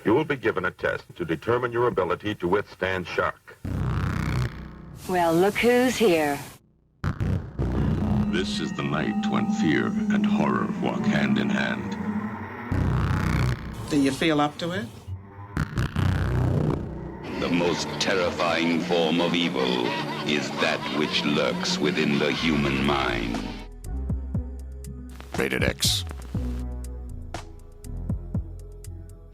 You will be given a test to determine your ability to withstand shock. Well, look who's here. This is the night when fear and horror walk hand in hand. Do you feel up to it? The most terrifying form of evil is that which lurks within the human mind. Rated X.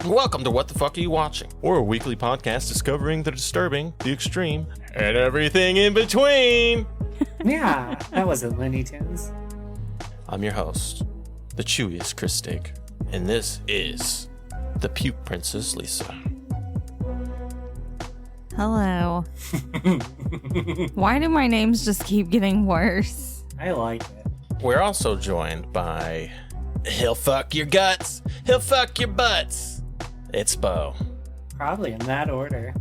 Welcome to What the Fuck Are You Watching? We're a weekly podcast discovering the disturbing, the extreme, and everything in between. Yeah, that wasn't Looney Tunes. I'm your host, the chewiest Chris Steak, and this is the Puke Princess Lisa. Hello. Why do my names just keep getting worse? I like it. We're also joined by He'll Fuck Your Guts, He'll Fuck Your Butts. It's Bo. Probably in that order.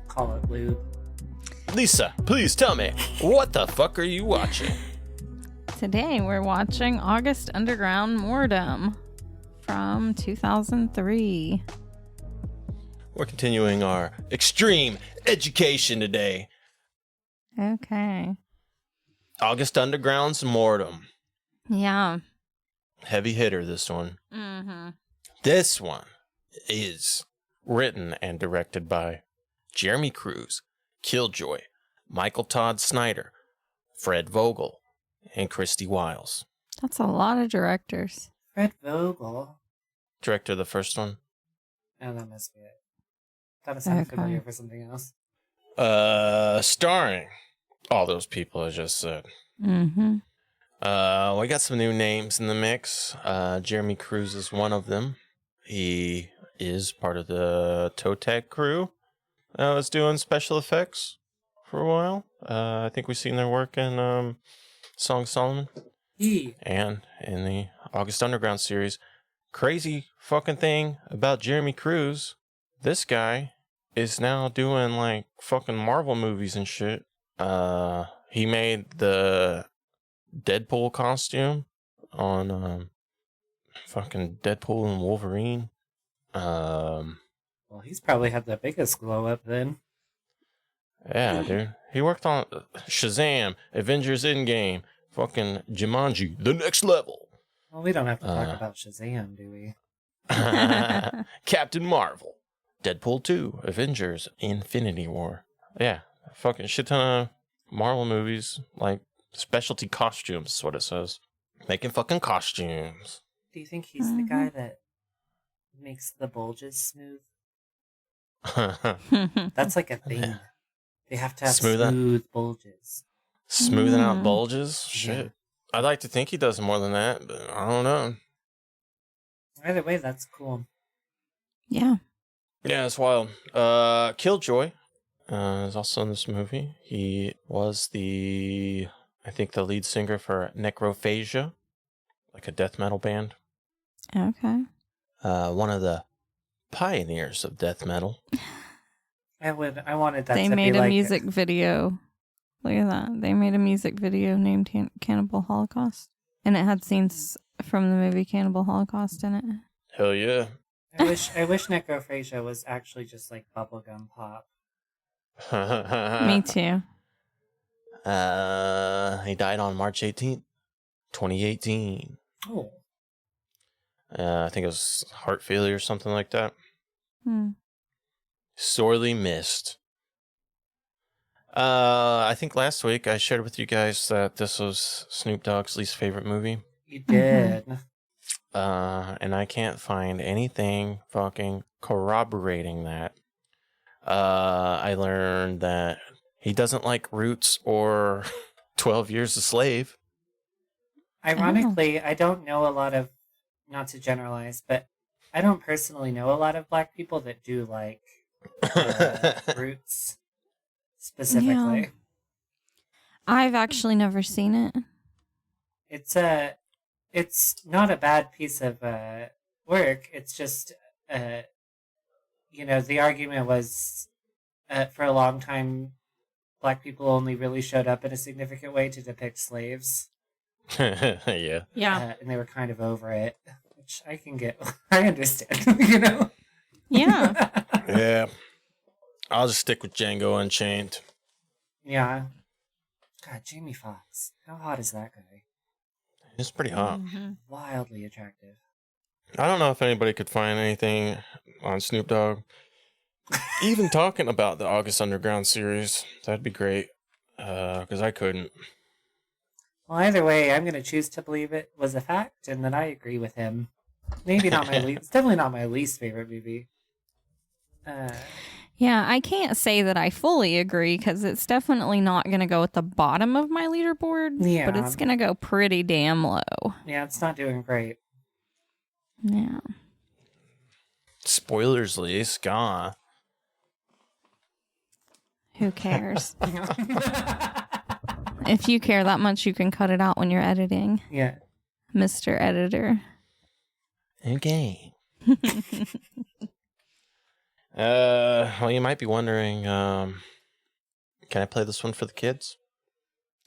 Call it lube. Lisa, please tell me, what the fuck are you watching? Today we're watching August Underground Mordum from 2003. We're continuing our extreme education today. Okay. August Underground's Mordum. Yeah. Heavy hitter, this one. Mm-hmm. This one is written and directed by Jeremy Cruz, Killjoy, Michael Todd Snyder, Fred Vogel, and Christy Wiles. That's a lot of directors. Fred Vogel. Director of the first one. Oh, that must be it. Thought it sounded familiar for something else. Starring all those people I just said. Mm-hmm. We got some new names in the mix. Jeremy Cruz is one of them. He is part of the Toe Tag crew that was doing special effects for a while. I think we've seen their work in Song of Solomon and in the August Underground series. Crazy fucking thing about Jeremy Cruz, this guy is now doing like fucking Marvel movies and shit. He made the Deadpool costume on fucking Deadpool and Wolverine. Well, he's probably had the biggest glow up then. Yeah, dude. He worked on Shazam, Avengers Endgame, fucking Jumanji, The Next Level. Well, we don't have to talk about Shazam, do we? Captain Marvel, Deadpool 2, Avengers, Infinity War. Yeah, fucking shit ton of Marvel movies, like specialty costumes is what it says. Making fucking costumes. Do you think he's the guy that makes the bulges smooth? That's like a thing. They have to have smooth bulges. Smoothing out bulges? Shit. I'd like to think he does more than that, but I don't know. Either way, that's cool. Yeah. Yeah, it's wild. Killjoy is also in this movie. He was the lead singer for Necrophilia, like a death metal band. Okay. One of the pioneers of death metal. I wanted that They to made be a like music video. Look at that. They made a music video named Cannibal Holocaust. And it had scenes from the movie Cannibal Holocaust in it. Hell yeah. I wish Necrophagia was actually just like bubblegum pop. Me too. He died on March 18th, 2018. Oh. I think it was heart failure or something like that. Sorely missed. I think last week I shared with you guys that this was Snoop Dogg's least favorite movie. You did. And I can't find anything fucking corroborating that. I learned that he doesn't like Roots or 12 Years a Slave. Ironically, I don't know a lot of, not to generalize, but I don't personally know a lot of black people that do like Roots specifically. Yeah. I've actually never seen it. It's not a bad piece of work. It's just, the argument was for a long time, black people only really showed up in a significant way to depict slaves. Yeah. Yeah. And they were kind of over it, which I can get. I understand, you know? Yeah. Yeah. I'll just stick with Django Unchained. Yeah. God, Jamie Foxx. How hot is that guy? It's pretty hot. Wildly attractive. I don't know if anybody could find anything on Snoop Dogg. Even talking about the August Underground series. That'd be great. Because I couldn't. Well, either way, I'm going to choose to believe it was a fact and that I agree with him. Maybe not my least. It's definitely not my least favorite movie. Yeah, I can't say that I fully agree because it's definitely not going to go at the bottom of my leaderboard, Yeah. but it's going to go pretty damn low. Yeah, it's not doing great. Yeah. Spoilers, Lise. Gah. Who cares? If you care that much, you can cut it out when you're editing, Yeah. Mr. Editor. Okay. Well, you might be wondering, can I play this one for the kids?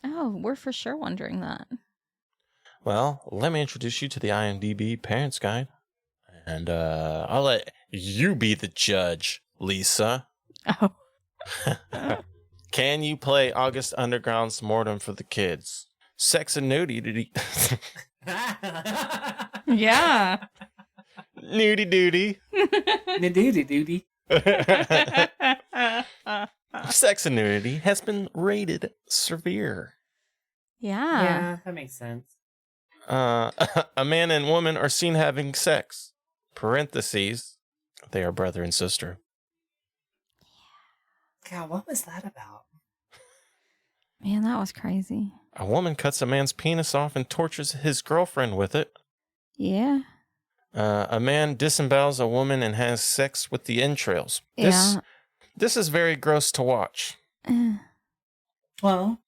Oh, we're for sure wondering that. Well, let me introduce you to the IMDb Parents Guide. And I'll let you be the judge, Lisa. Oh. Can you play August Underground's Mordum for the kids? Sex and nudity. Yeah. Nudie doody. Doody. Sex and nudity has been rated severe. Yeah. Yeah, that makes sense. A man and woman are seen having sex. Parentheses. They are brother and sister. God, what was that about? Man, that was crazy. A woman cuts a man's penis off and tortures his girlfriend with it. Yeah. A man disembowels a woman and has sex with the entrails. Yeah. This is very gross to watch. Well,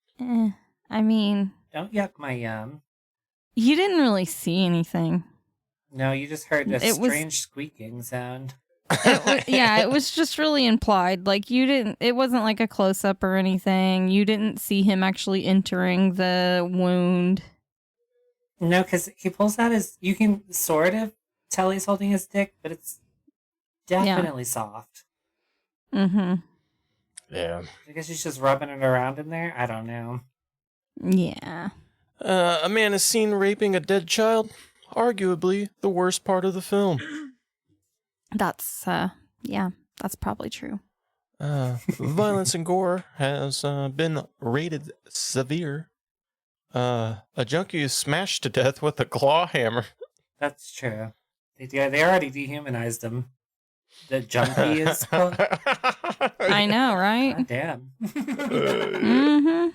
I mean, don't yuck my yum. you didn't really see anything. No, you just heard a It was- strange squeaking sound. Yeah, it was just really implied. Like, it wasn't like a close up or anything. You didn't see him actually entering the wound. No, because he pulls out you can sort of tell he's holding his dick, but it's definitely soft. Mm-hmm. Yeah. I guess he's just rubbing it around in there. I don't know. Yeah. A man is seen raping a dead child. Arguably the worst part of the film. That's, yeah, that's probably true. Violence and gore has been rated severe. A junkie is smashed to death with a claw hammer. That's true. They already dehumanized him. The junkie is called. I know, right? God damn. Mm-hmm.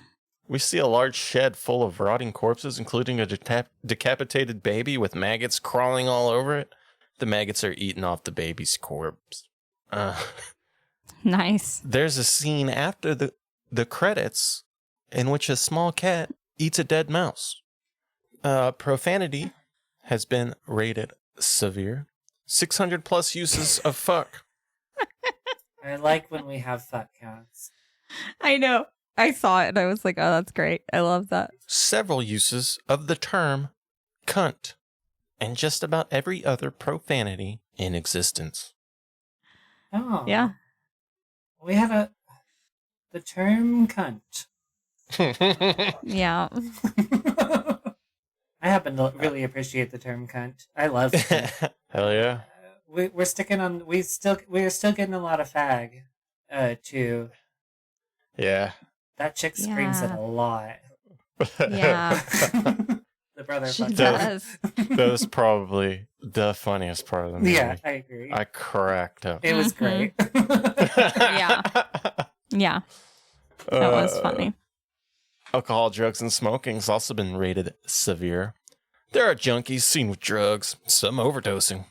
We see a large shed full of rotting corpses, including a decapitated baby with maggots crawling all over it. The maggots are eating off the baby's corpse. Nice. There's a scene after the credits in which a small cat eats a dead mouse. Profanity has been rated severe. 600 plus uses of fuck. I like when we have fuck counts. I know. I saw it and I was like, oh, that's great. I love that. Several uses of the term cunt. And just about every other profanity in existence. Oh. Yeah. We have the term cunt. Yeah. I happen to really appreciate the term cunt. I love it. Hell yeah. We're sticking on. We're still getting a lot of fag. Too. Yeah. That chick screams it a lot. Yeah. The brother. She fucking- does. That was probably the funniest part of the movie. Yeah, I agree. I cracked up. It was great. Yeah. Yeah. That was funny. Alcohol, drugs, and smoking has also been rated severe. There are junkies seen with drugs, some overdosing.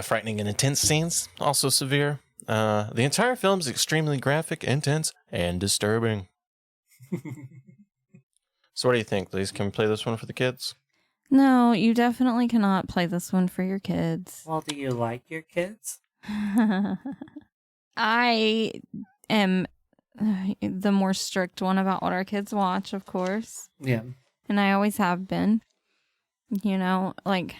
Frightening and intense scenes, also severe. The entire film is extremely graphic, intense, and disturbing. So what do you think, Lise? Can we play this one for the kids? No, you definitely cannot play this one for your kids. Well, do you like your kids? I am the more strict one about what our kids watch, of course. Yeah. and I always have been. You know, like,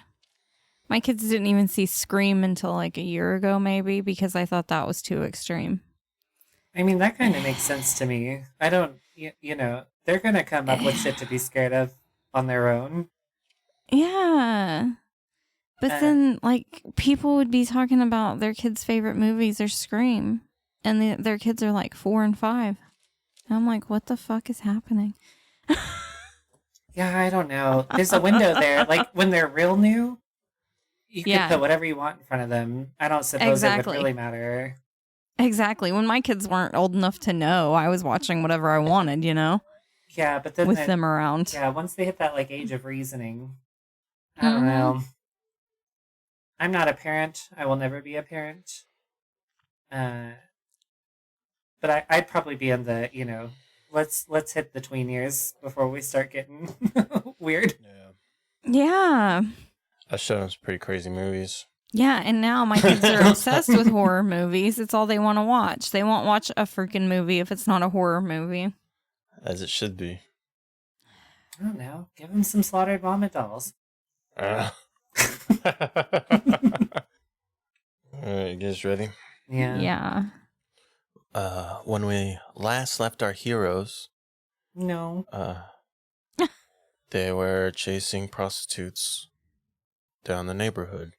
my kids didn't even see Scream until like a year ago, maybe, because I thought that was too extreme. I mean, that kind of makes sense to me. I don't, you know, they're going to come up with shit to be scared of on their own. Yeah. But then, like, people would be talking about their kids' favorite movies or Scream, and their kids are like 4 and 5. And I'm like, what the fuck is happening? Yeah, I don't know. There's a window there. Like, when they're real new, you can put whatever you want in front of them. I don't suppose it would really matter. Exactly. When my kids weren't old enough to know, I was watching whatever I wanted, you know? Yeah, but then with them around. Yeah, once they hit that, like, age of reasoning, I don't know. I'm not a parent. I will never be a parent. But I'd probably be in the, you know, let's hit the tween years before we start getting weird. Yeah. I showed them some pretty crazy movies. Yeah, and now my kids are obsessed with horror movies. It's all they want to watch. They won't watch a freaking movie if it's not a horror movie. As it should be. I don't know. Give them some slaughtered vomit dolls. Alright, you guys ready? Yeah. Yeah. When we last left our heroes, No. they were chasing prostitutes down the neighborhood.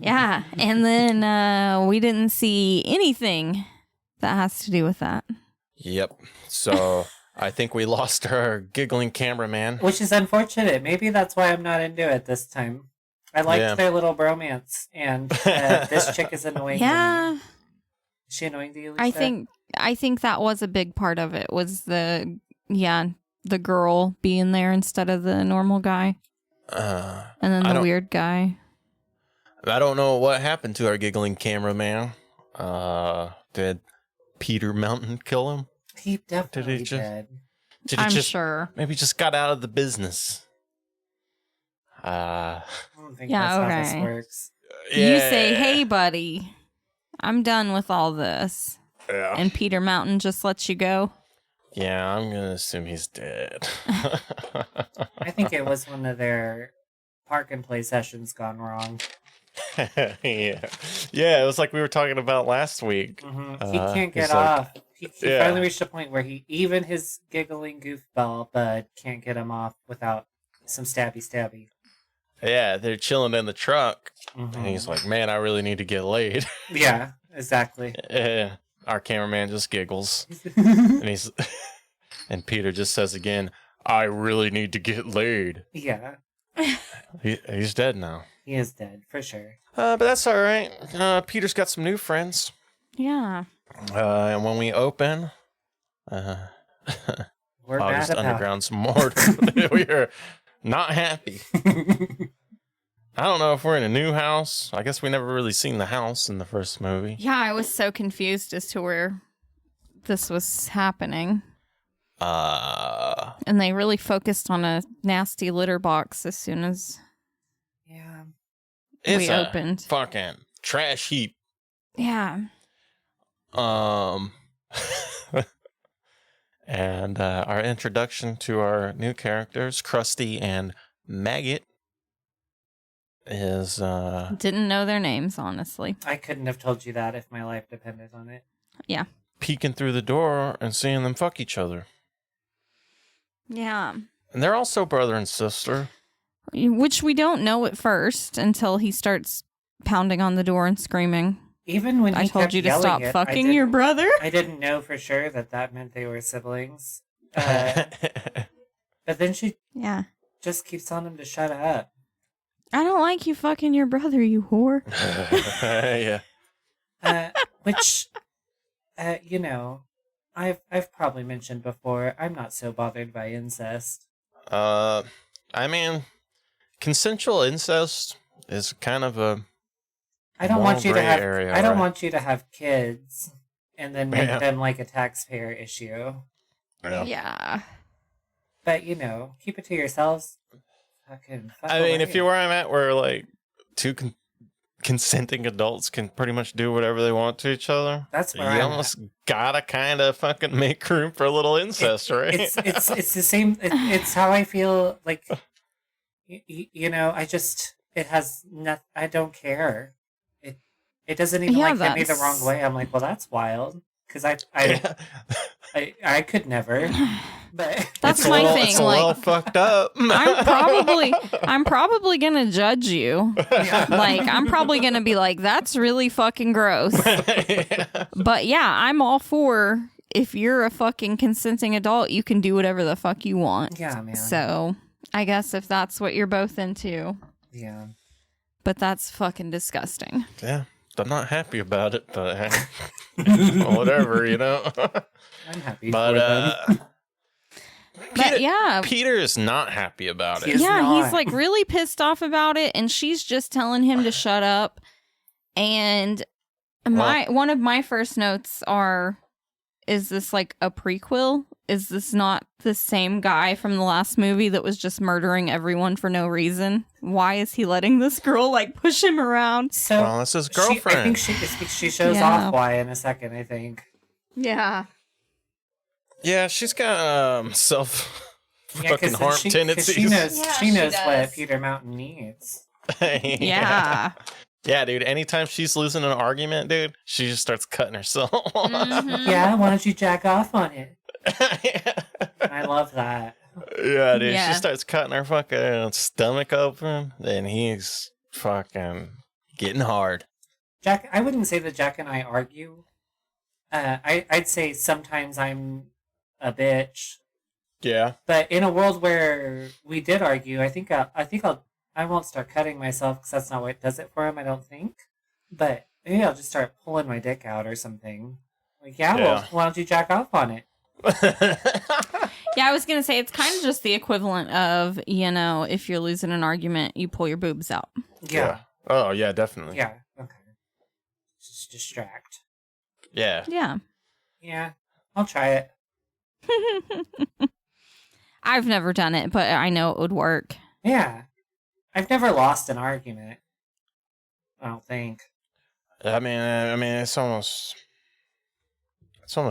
Yeah, and then we didn't see anything that has to do with that. Yep. So I think we lost our giggling cameraman. Which is unfortunate. Maybe that's why I'm not into it this time. I liked their little bromance, and this chick is annoying. Yeah. To me. Is she annoying to you, Lisa? I think that was a big part of it, was the girl being there instead of the normal guy. And then the weird guy. I don't know what happened to our giggling cameraman. Did Peter Mountain kill him? He definitely did. I'm sure. Maybe just got out of the business. I don't think that's how this works. Yeah. You say, hey, buddy, I'm done with all this. Yeah. And Peter Mountain just lets you go. Yeah, I'm going to assume he's dead. I think it was one of their park and play sessions gone wrong. Yeah, it was like we were talking about last week. Mm-hmm. He can't get off. He finally reached a point where even his giggling goofball bud can't get him off without some stabby. Yeah, they're chilling in the truck. Mm-hmm. And he's like, man, I really need to get laid. Yeah, exactly. Yeah. Our cameraman just giggles. And Peter just says again, I really need to get laid. Yeah. He's dead now. He is dead, for sure. But that's all right. Peter's got some new friends. Yeah. And when we open, we're August bad about Underground's Mordum. We are not happy. I don't know if we're in a new house. I guess we never really seen the house in the first movie. Yeah, I was so confused as to where this was happening. And they really focused on a nasty litter box as soon as we opened. Fucking trash heap. Yeah. And our introduction to our new characters, Krusty and Maggot, is didn't know their names, honestly. I couldn't have told you that if my life depended on it. Yeah. Peeking through the door and seeing them fuck each other. Yeah. And they're also brother and sister. Which we don't know at first until he starts pounding on the door and screaming. Even when I told you to stop fucking your brother. I didn't know for sure that meant they were siblings. But then she just keeps telling him to shut up. I don't like you fucking your brother, you whore. Yeah. Which, you know, I've probably mentioned before, I'm not so bothered by incest. I mean, consensual incest is kind of a I don't want you to have area, I don't want you to have kids and then make them like a taxpayer issue. Yeah. But you know, keep it to yourselves. Fucking I mean, if you're where I'm at, where like two consenting adults can pretty much do whatever they want to each other. That's where you I'm almost gotta kind of fucking make room for a little incest, right? It's the same. It's how I feel. Like, I just it has nothing. I don't care. It doesn't even hit me the wrong way. I'm like, well, that's wild because I could never. But that's my thing. It's a little fucked up. I'm probably gonna judge you. Yeah. Like, I'm probably gonna be like, that's really fucking gross. But yeah, I'm all for, if you're a fucking consenting adult, you can do whatever the fuck you want. Yeah, man. So I guess if that's what you're both into. Yeah. But that's fucking disgusting. Yeah. I'm not happy about it, but whatever, I'm happy for them. Peter is not happy about it. He's like really pissed off about it, and she's just telling him to shut up. And one of my first notes are, is this like a prequel? Is this not the same guy from the last movie that was just murdering everyone for no reason? Why is he letting this girl like push him around? So that's his girlfriend. I think she shows off why in a second, I think. Yeah. Yeah, she's got fucking harm tendencies. She knows what Peter Mountain needs. Yeah. Yeah, dude. Anytime she's losing an argument, dude, she just starts cutting herself. Mm-hmm. Yeah, why don't you jack off on it? I love that. Yeah, dude. Yeah. She starts cutting her fucking stomach open, and he's fucking getting hard. Jack, I wouldn't say that Jack and I argue. I'd say sometimes I'm a bitch. Yeah. But in a world where we did argue, I won't start cutting myself because that's not what does it for him, I don't think. But maybe I'll just start pulling my dick out or something. Like, well, why don't you jack off on it? Yeah, I was going to say, it's kind of just the equivalent of, if you're losing an argument, you pull your boobs out. Yeah. Oh, yeah, definitely. Yeah, okay. Just distract. Yeah. Yeah. Yeah, I'll try it. I've never done it, but I know it would work. Yeah. I've never lost an argument. I don't think. I mean, it's almost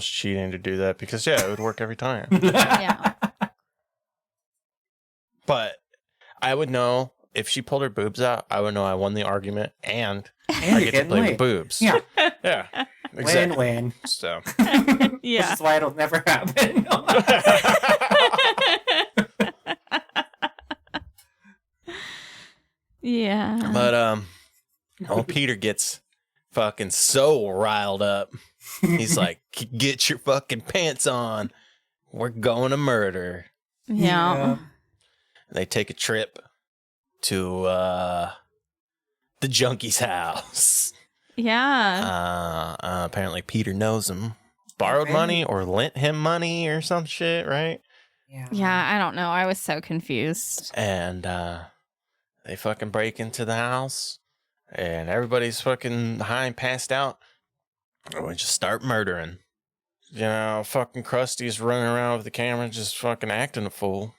cheating to do that because it would work every time. Yeah. But I would know if she pulled her boobs out. I would know I won the argument, and I get to play with boobs. Yeah. Yeah. Exactly. Win-win. So. Yeah. Which is why it'll never happen. Yeah. But old Peter gets fucking so riled up. He's like, "Get your fucking pants on. We're going to murder." Yeah. They take a trip to the junkie's house. Yeah. Apparently Peter knows him. Borrowed money or lent him money or some shit, right? Yeah, I don't know. I was so confused. And they fucking break into the house, and everybody's fucking high and passed out. And we just start murdering. Fucking Krusty's running around with the camera, just fucking acting a fool.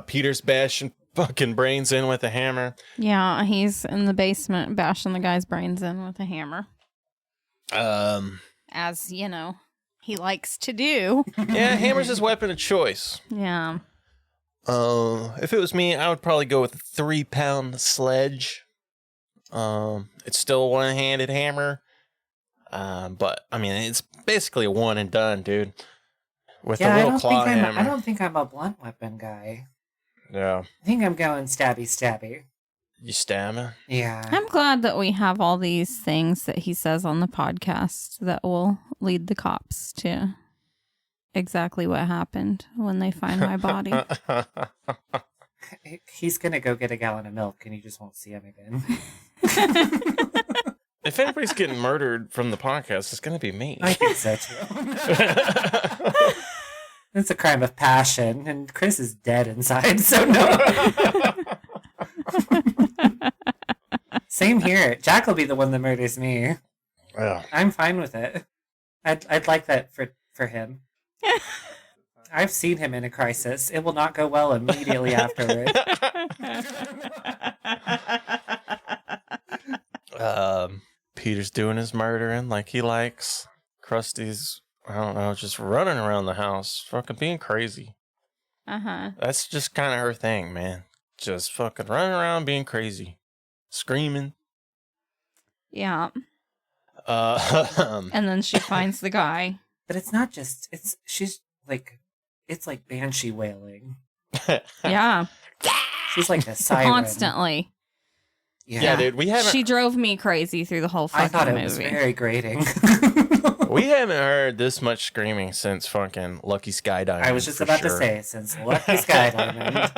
Peter's bashing fucking brains in with a hammer. Yeah, he's in the basement bashing the guy's brains in with a hammer. As, he likes to do. Yeah, hammer's his weapon of choice. Yeah. If it was me, I would probably go with a 3-pound sledge. It's still a one-handed hammer. But, I mean, it's basically a one and done, dude. With a little claw hammer. I don't think I'm a blunt weapon guy. Yeah. I think I'm going stabby. You stab him? Yeah. I'm glad that we have all these things that he says on the podcast that will lead the cops to exactly what happened when they find my body. He's going to go get a gallon of milk and you just won't see him again. If anybody's getting murdered from the podcast, it's going to be me. I think so, too. It's a crime of passion, and Chris is dead inside, so no. Same here. Jack will be the one that murders me. Yeah. I'm fine with it. I'd like that for him. I've seen him in a crisis. It will not go well immediately afterward. Peter's doing his murdering like he likes. Krusty's, I don't know, just running around the house, fucking being crazy. Uh-huh. That's just kind of her thing, man. Just fucking running around being crazy. Screaming. Yeah. And And then she finds the guy. But it's not just, she's like, it's like banshee wailing. Yeah. She's like a siren. Constantly. Yeah, dude, we haven't. She drove me crazy through the whole fucking I thought it movie. was very grating. We haven't heard this much screaming since fucking Lucky Sky Diamond. I was just for about sure. to say, since Lucky Sky Diamond.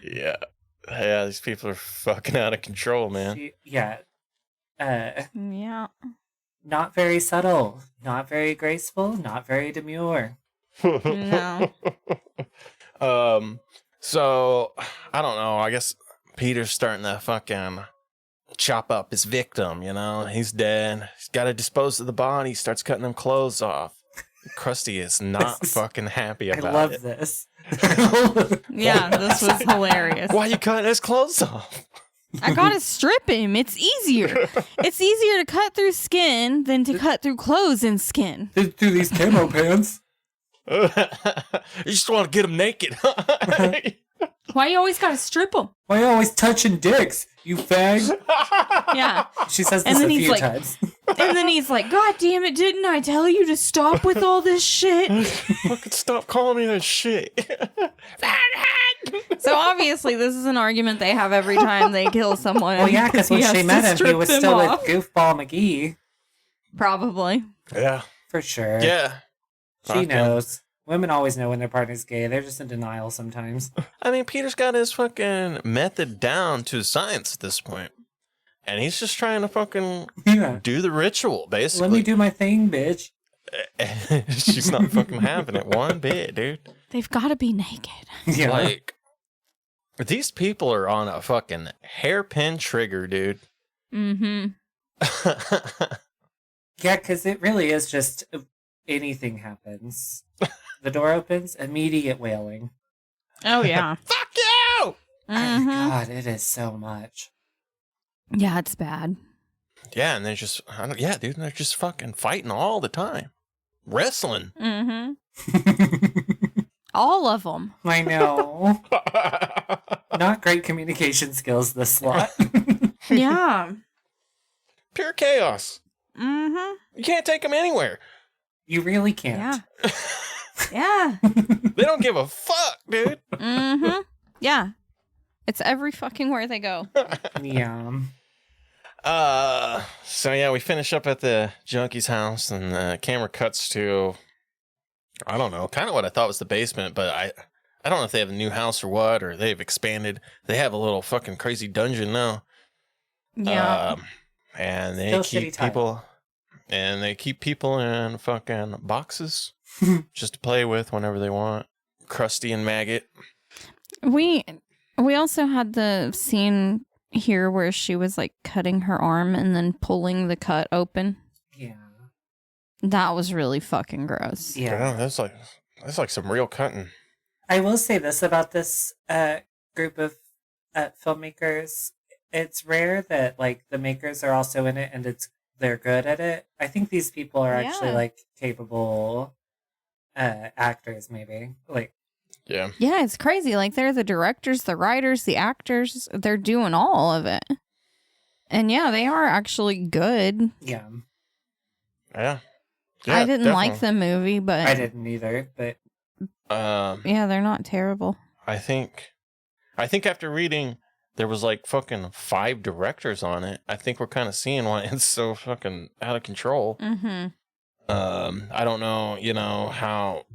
Yeah. Yeah, these people are fucking out of control, man. Yeah. Yeah. Not very subtle. Not very graceful. Not very demure. No. So, I don't know. I guess Peter's starting to fucking chop up his victim, you know? He's dead. He's got to dispose of the body. He starts cutting them clothes off. Krusty is not fucking happy about it. I love this. Yeah, this was hilarious. Why are you cutting his clothes off? I gotta strip him. It's easier. It's easier to cut through skin than to cut through clothes and skin. Through these camo pants. You just want to get him naked. Why you always gotta strip them? Why you always touching dicks, you fag? Yeah. She says And this a then he's few like- times. And then he's like, God damn it, didn't I tell you to stop with all this shit? Fucking stop calling me that shit. So obviously this is an argument they have every time they kill someone. Well, yeah, because when he she has met to him, he strip was them still off. with Goofball McGee. Probably. Yeah. For sure. Yeah. She Fucking- knows. Women always know when their partner's gay. They're just in denial sometimes. I mean, Peter's got his fucking method down to science at this point. And he's just trying to fucking Yeah. do the ritual, basically. Let me do my thing, bitch. She's not fucking having it one bit, dude. They've got to be naked. Yeah. Like, these people are on a fucking hairpin trigger, dude. Mm-hmm. Yeah, because it really is just anything happens. The door opens, immediate wailing. Oh, yeah. Fuck you! Mhm. God, it is so much. Yeah, it's bad. Yeah, and they're just, yeah, dude, they're just fucking fighting all the time. Wrestling. Mm-hmm. All of them. I know. Not great communication skills this slot. Yeah. Pure chaos. Mm-hmm. You can't take them anywhere. You really can't. Yeah. Yeah. They don't give a fuck, dude. Mm-hmm. Yeah. It's every fucking where they go. Yeah. So yeah, we finish up at the junkie's house, and the camera cuts to, I don't know, kind of what I thought was the basement, but I don't know if they have a new house or what, or they've expanded. They have a little fucking crazy dungeon now. Yeah. And they Still keep shitty title. people, and they keep people in fucking boxes just to play with whenever they want. Krusty and Maggot. We also had the scene here where she was like cutting her arm and then pulling the cut open. Yeah. That was really fucking gross. Yeah. That's like some real cutting. I will say this about this group of filmmakers. It's rare that like the makers are also in it and they're good at it. I think these people are actually Yeah. like capable actors, maybe. Like, Yeah. Yeah, it's crazy. Like they're the directors, the writers, the actors. They're doing all of it. And yeah, they are actually good. yeah. Yeah. I didn't like the movie, but I didn't either, but yeah, they're not terrible. I think after reading, there was like fucking 5 directors on it. I think we're kind of seeing why it's so fucking out of control. Mm-hmm. I don't know, how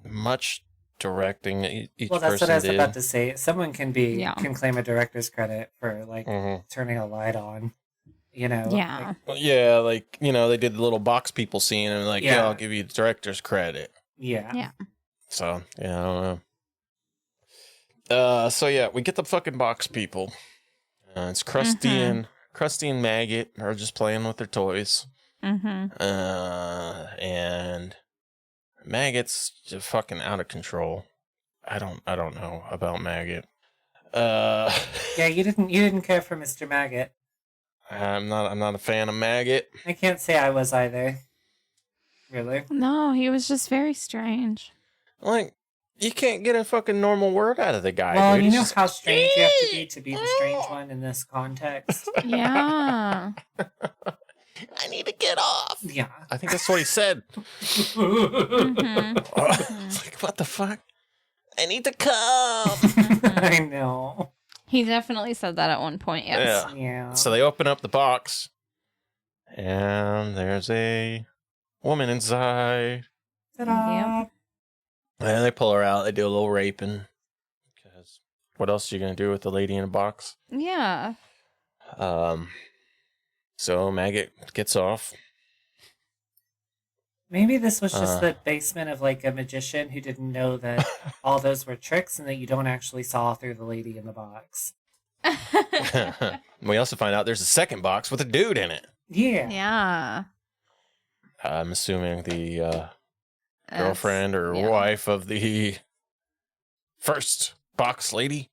much directing each well, that's person what I was did. about to say. Someone can can claim a director's credit for like Mhm. turning a light on, Yeah. like, Well, yeah, like, they did the little box people scene and like, yeah, Yeah. I'll give you the director's credit. yeah. Yeah. So, yeah, I don't know. So yeah, we get the fucking box people. It's Krusty and Maggot are just playing with their toys. Mm-hmm. And Maggot's just fucking out of control. I don't know about Maggot. Yeah, you didn't care for Mr. Maggot. I'm not a fan of maggot. I can't say I was either. Really? No, he was just very strange. Like, you can't get a fucking normal word out of the guy. Well, dude. you He's know just- how strange you have to be the strange one in this context. Yeah. I need to get off. Yeah. I think that's what he said. Mhm. It's like, what the fuck? I need to come. I know. He definitely said that at one point, yes. Yeah. Yeah. So they open up the box, and there's a woman inside. Ta-da! Yep. And they pull her out. They do a little raping. Because what else are you going to do with the lady in a box? Yeah. So Maggot gets off. Maybe this was just the basement of like a magician who didn't know that all those were tricks and that you don't actually saw through the lady in the box. We also find out there's a second box with a dude in it. Yeah. Yeah. I'm assuming the girlfriend or yeah. wife of the first box lady.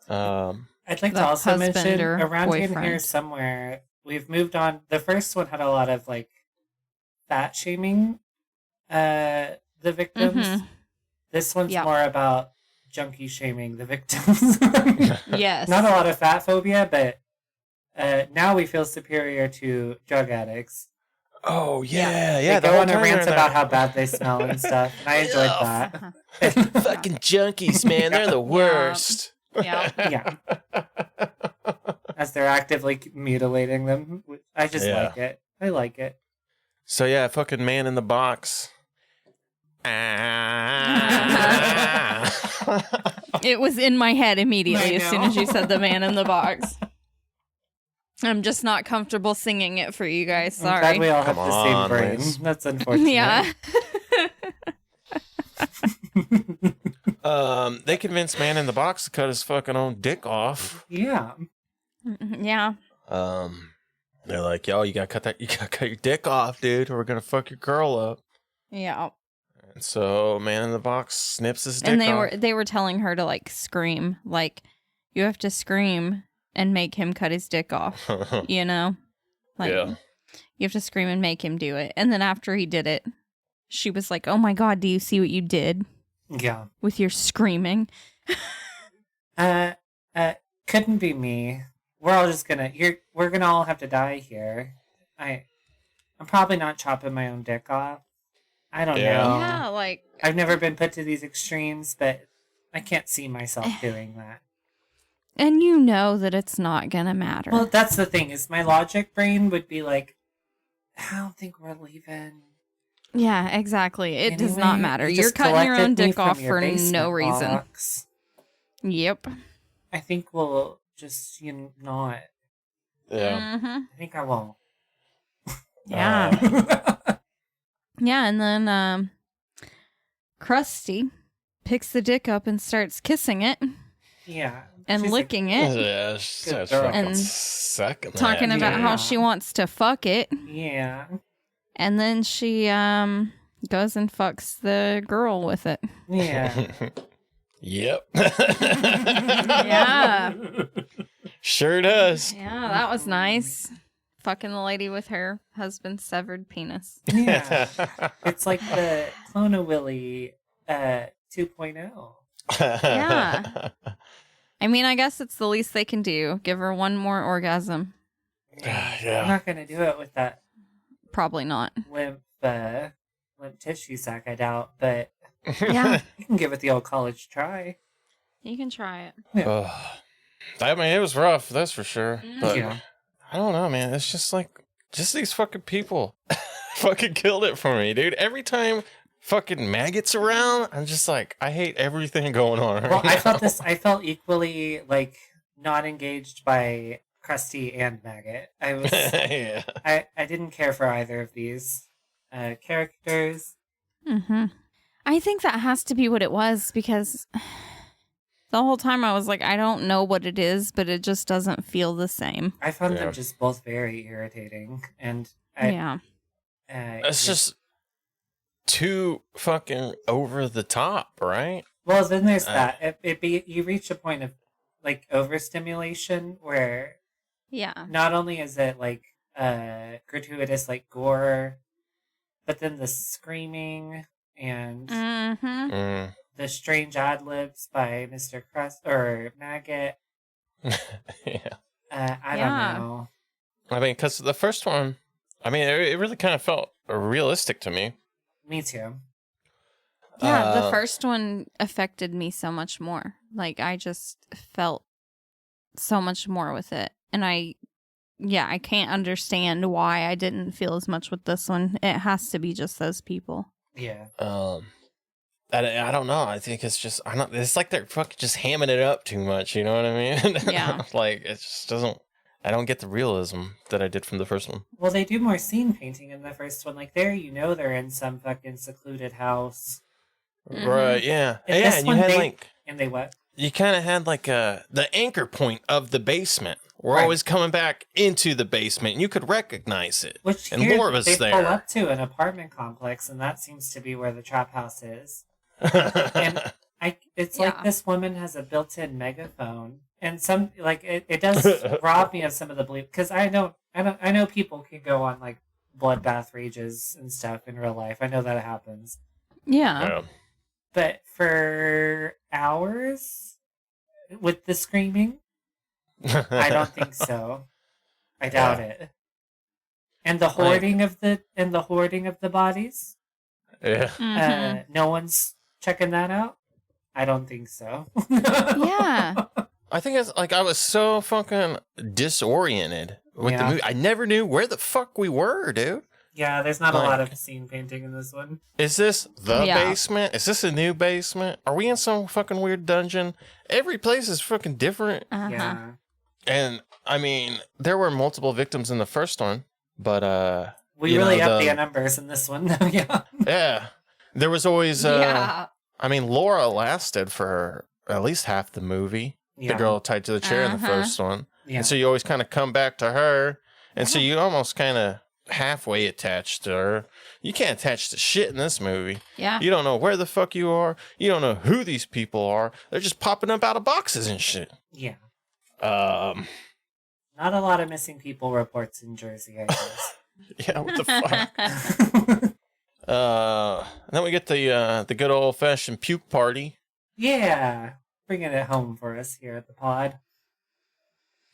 I'd like The to also husband mention or around in here boyfriend. somewhere, we've moved on. The first one had a lot of like fat shaming the victims. Mhm. This one's Yep. more about junkie shaming the victims. Yes. Not a lot of fat phobia, but now we feel superior to drug addicts. Oh, yeah. They the go whole on a time rant they're in about there. how bad they smell and stuff, and I enjoyed that. Fucking junkies, man. They're the worst. Yeah. Yeah. As they're actively mutilating them. I just Yeah. like it. I like it. So, yeah, fucking man in the box. Ah. It was in my head immediately I as soon as you know. said the man in the box. I'm just not comfortable singing it for you guys. I'm glad Sorry. we all have Come the same on, brain. Liz. That's unfortunate. Yeah. They convinced man in the box to cut his fucking own dick off. Yeah. Yeah. They're like, yo, you gotta cut your dick off, dude, or we're gonna fuck your girl up. Yeah. And so man in the box snips his dick And off. they were telling her to like scream. Like, you have to scream and make him cut his dick off. You know? Like, Yeah. you have to scream and make him do it. And then after he did it, she was like, oh my God, do you see what you did Yeah. with your screaming? Couldn't be me. We're all just gonna we're gonna all have to die here. I'm probably not chopping my own dick off. I don't Yeah. know. Yeah, like, I've never been put to these extremes, but I can't see myself doing that. and you know that it's not gonna matter. Well, that's the thing, is my logic brain would be like, I don't think we're leaving. Yeah, exactly. It does not Anyway, matter. you You're just cutting your own collected me dick from off your for basement no reason. box. Yep. I think we'll just, not. Yeah. Mm-hmm. I think I won't. Yeah. Yeah, and then Krusty picks the dick up and starts kissing it Yeah. and She's licking it, Yeah, she's Good fucking girl. And sucking talking that. about how Yeah. she wants to fuck it. Yeah. And then she goes and fucks the girl with it. Yeah. Yep. Yeah. Sure does. Yeah, that was nice. Fucking the lady with her husband's severed penis. Yeah. It's like the Clone Willy 2.0. Yeah. I mean, I guess it's the least they can do. Give her one more orgasm. I'm Yeah. not going to do it with that Probably not. limp tissue sack, I doubt, but Yeah. you can give it the old college try. You can try it. I mean, it was rough, that's for sure. But Yeah. I don't know, man. It's just like, just these fucking people fucking killed it for me, dude. Every time fucking Maggot's around, I'm just like, I hate everything going on right Well, now. I felt equally, like, not engaged by Krusty and Maggot. I was, Yeah. I didn't care for either of these characters. Mm-hmm. I think that has to be what it was because the whole time I was like, I don't know what it is, but it just doesn't feel the same. I found Yeah. them just both very irritating, and Yeah. It's just too fucking over the top, right? Well, then there's that. You reach a point of like overstimulation where Yeah. not only is it like gratuitous like gore, but then the screaming and Mm-hmm. the strange ad libs by Mr. Crust or Maggot. Yeah. I don't know. I mean, because the first one, I mean, it really kind of felt realistic to me. Me too. Yeah, the first one affected me so much more. Like, I just felt so much more with it. And I can't understand why I didn't feel as much with this one. It has to be just those people. Yeah. I don't know. I think it's just, it's like they're fucking just hamming it up too much. You know what I mean? Yeah. Like, it just doesn't, I don't get the realism that I did from the first one. Well, they do more scene painting in the first one. Like, they're in some fucking secluded house. Mm-hmm. Right, yeah. And Yeah, this and you one, had And they what? you kind of had like the anchor point of the basement. We're Right. always coming back into the basement, and you could recognize it. Which and here, Laura was they there. pull up to an apartment complex, and that seems to be where the trap house is. And it's like this woman has a built-in megaphone, and some like it does rob me of some of the belief because I know people can go on like bloodbath rages and stuff in real life. I know that happens. Yeah. But for hours with the screaming, I don't think so. I doubt it. And the hoarding of the bodies. Yeah. Mm-hmm. No one's checking that out. I don't think so. Yeah. I think it's like I was so fucking disoriented with the movie. I never knew where the fuck we were, dude. Yeah, there's not a lot of scene painting in this one. Is this the basement? Is this a new basement? Are we in some fucking weird dungeon? Every place is fucking different. Yeah. And I mean, there were multiple victims in the first one, but we really upped the numbers in this one. Yeah. Yeah. There was always I mean, Laura lasted for at least half the movie. Yeah. The girl tied to the chair in the first one. Yeah. And so you always kind of come back to her. And so you almost kind of halfway attached to her. You can't attach to shit in this movie. Yeah. You don't know where the fuck you are. You don't know who these people are. They're just popping up out of boxes and shit. Yeah. Not a lot of missing people reports in Jersey, I guess. Yeah, what the fuck? And then we get the good old fashioned puke party. Yeah. Bringing it home for us here at the pod.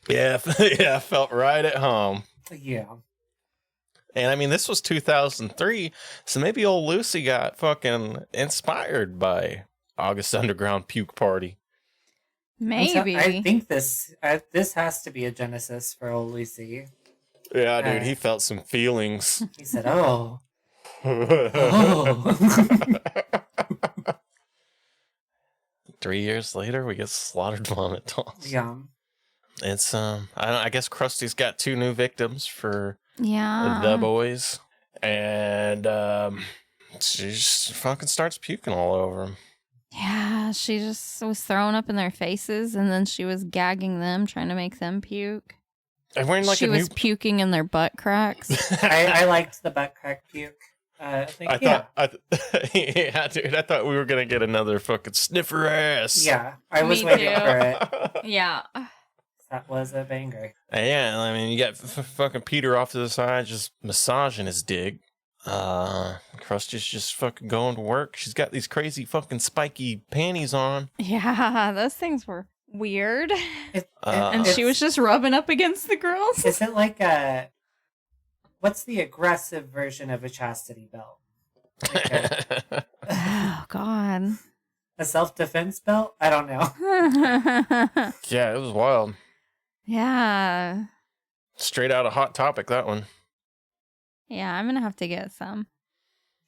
Yeah, yeah, felt right at home. Yeah. And I mean, this was 2003, so maybe old Lucy got fucking inspired by August Underground Puke Party. Maybe. I think this has to be a genesis for old Lucy. Yeah, dude, he felt some feelings. He said, "Oh, oh." 3 years later, we get slaughtered vomit dolls. Yeah. It's I guess Krusty's got 2 new victims for Yeah. the boys, and she just fucking starts puking all over them. Yeah, she just was throwing up in their faces, and then she was gagging them, trying to make them puke. And wearing like she was puking in their butt cracks. I liked the butt crack puke. Yeah, dude, I thought we were gonna get another fucking sniffer ass. Yeah, I was waiting for it. Yeah. That was a banger. Yeah, I mean, you got fucking Peter off to the side, just massaging his dig. Krusty's just fucking going to work. She's got these crazy fucking spiky panties on. Yeah, those things were weird. And she was just rubbing up against the girls. Is it like what's the aggressive version of a chastity belt? Oh, God. A self-defense belt? I don't know. Yeah, it was wild. Yeah. Straight out of Hot Topic, that one. Yeah, I'm gonna have to get some.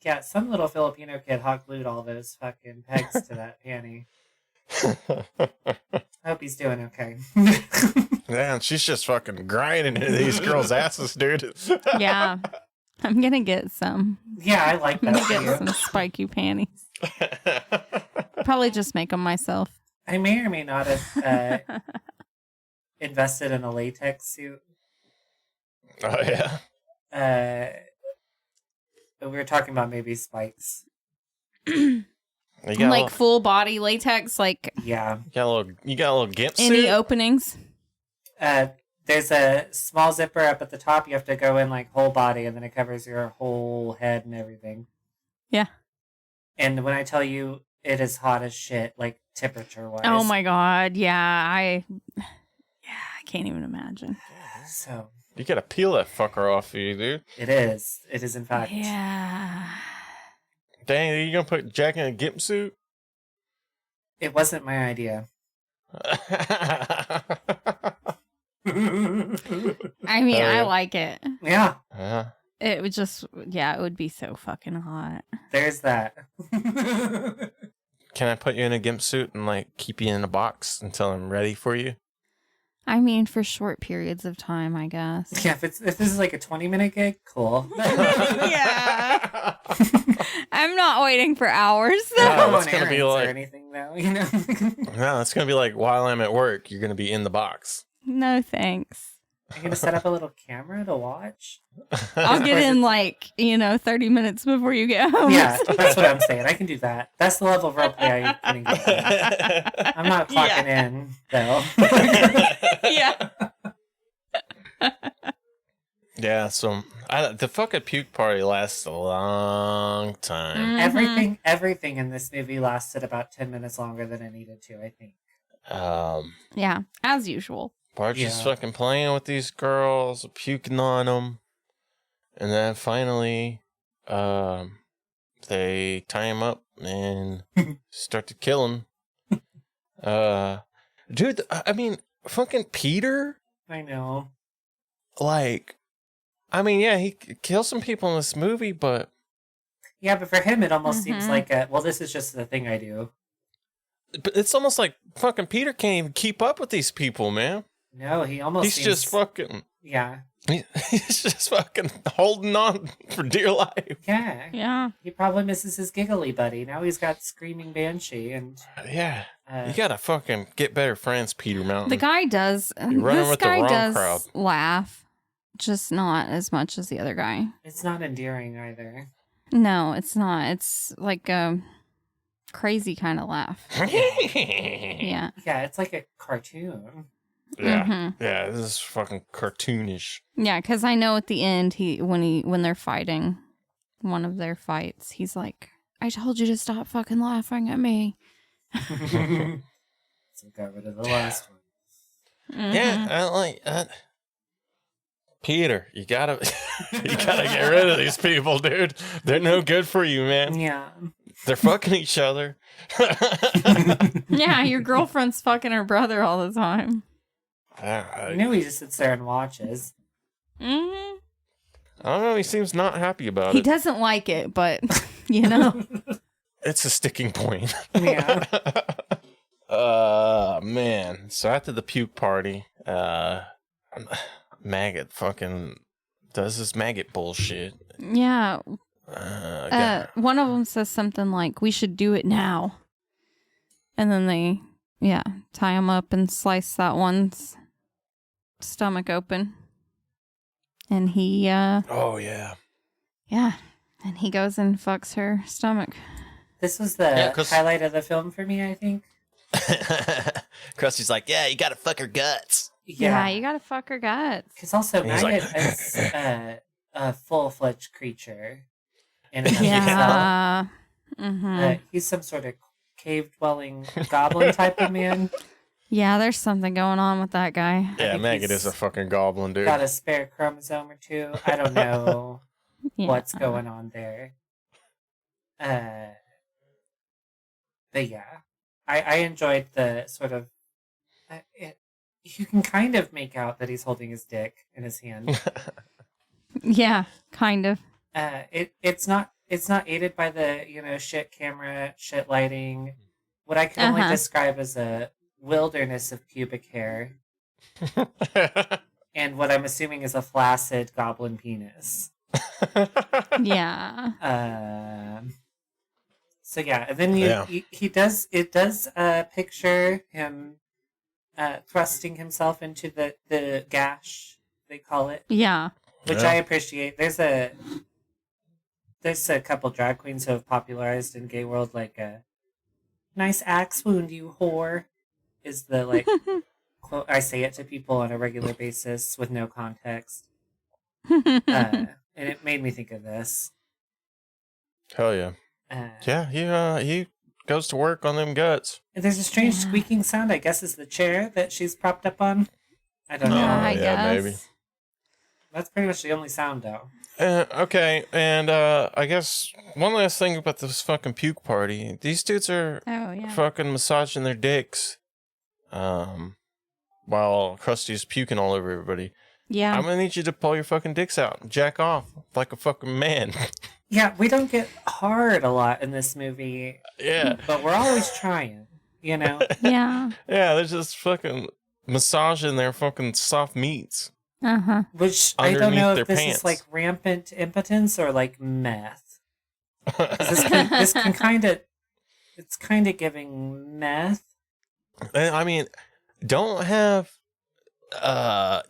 Yeah, some little Filipino kid hot glued all those fucking pegs to that panty. I hope he's doing okay. Yeah, and she's just fucking grinding into these girls' asses, dude. Yeah. I'm gonna get some. Yeah, I like I'm that. gonna get some spiky panties. Probably just make them myself. I may or may not have invested in a latex suit. Oh, yeah. We were talking about maybe spikes. Yeah, You got Like full body latex, like Yeah. you got a little gimp any suit? openings. There's a small zipper up at the top. You have to go in like whole body, and then it covers your whole head and everything. Yeah. And when I tell you it is hot as shit, like temperature wise. Oh my god, I can't even imagine. So You gotta peel that fucker off of you, dude. it is. It is in fact. Yeah. Dang, are you gonna put Jack in a gimp suit? It wasn't my idea. I mean, I like it. Yeah. It would just, it would be so fucking hot. There's that. Can I put you in a gimp suit and like keep you in a box until I'm ready for you? I mean, for short periods of time, I guess. Yeah, if this is like a 20-minute gig, cool. Yeah. I'm not waiting for hours, though. I don't it's want gonna be errands like- or anything, though. You know. No, it's gonna be like while I'm at work, you're gonna be in the box. No, thanks. I'm gonna set up a little camera to watch. I'll get in 30 minutes before you get home. Yeah, that's what I'm saying. I can do that. That's the level of roleplay I can get. I'm not clocking in, though. Yeah. Yeah, so the fucking puke party lasts a long time. Everything in this movie lasted about 10 minutes longer than it needed to, I think. Yeah, as usual. Bart's just fucking playing with these girls, puking on them, and then finally, they tie him up and start to kill him. Dude, I mean, fucking Peter. I know. Like, I mean, yeah, he kills some people in this movie, but Yeah, but for him, it almost seems like this is just the thing I do. But it's almost like fucking Peter can't even keep up with these people, man. No, he almost He's seems... just fucking... Yeah. He's just fucking holding on for dear life. Yeah. Yeah. He probably misses his giggly buddy. Now he's got Screaming Banshee and... Yeah. You gotta fucking get better friends, Peter Mountain. The guy does. You're running This with the guy wrong does crowd. laugh, just not as much as the other guy. It's not endearing either. No, it's not. It's like a crazy kind of laugh. Yeah. Yeah, it's like a cartoon. Yeah. Mm-hmm. Yeah, this is fucking cartoonish. Yeah, because I know at the end when they're fighting one of their fights, he's like, "I told you to stop fucking laughing at me." So got rid of the last one. Mm-hmm. Yeah, I like Peter, you gotta get rid of these people, dude. They're no good for you, man. Yeah. They're fucking each other. Yeah, your girlfriend's fucking her brother all the time. I know he just sits there and watches. Mm-hmm. I don't know, he seems not happy about He it. doesn't like it, but you know. It's a sticking point. Yeah. Man. So after the puke party, Maggot fucking does this maggot bullshit. Yeah. One of them says something like, "We should do it now." And then they, tie him up and slice that one's stomach open. And he, oh, yeah. yeah. And he goes and fucks her stomach. This was the highlight of the film for me, I think. Krusty's like, yeah, you gotta fuck her guts. Yeah, you gotta fuck her guts. Because also, And he's Maggot like- is a full-fledged creature in and of himself. Yeah. Mm-hmm. He's some sort of cave-dwelling goblin type of man. Yeah, there's something going on with that guy. Yeah, think Maggot he's is a fucking goblin, dude. Got a spare chromosome or two. I don't know Yeah. what's going on there. But yeah, I enjoyed the sort of... you can kind of make out that he's holding his dick in his hand. Yeah, kind of. It's not aided by the shit camera, shit lighting. What I can only describe as a wilderness of pubic hair, and what I'm assuming is a flaccid goblin penis. Yeah. So yeah, and then he does picture him thrusting himself into the gash, they call it. Yeah. Which I appreciate. There's a couple drag queens who have popularized in gay world, like Nice axe wound, you whore. Is the, like, quote I say it to people on a regular basis with no context. And it made me think of this. Hell yeah. Yeah, he goes to work on them guts. There's a strange squeaking sound, I guess is the chair that she's propped up on. I don't know. I guess. maybe. That's pretty much the only sound, though. Okay, and I guess one last thing about this fucking puke party. These dudes are fucking massaging their dicks while Krusty's puking all over everybody. Yeah. I'm gonna need you to pull your fucking dicks out and jack off like a fucking man. Yeah, we don't get hard a lot in this movie. Yeah. But we're always trying, you know? Yeah. Yeah, they're just fucking massaging their fucking soft meats. Uh-huh. Which I don't know Underneath if their this pants. is like rampant impotence or like meth. 'Cause this can kind of, it's kind of giving meth. I mean, don't have, what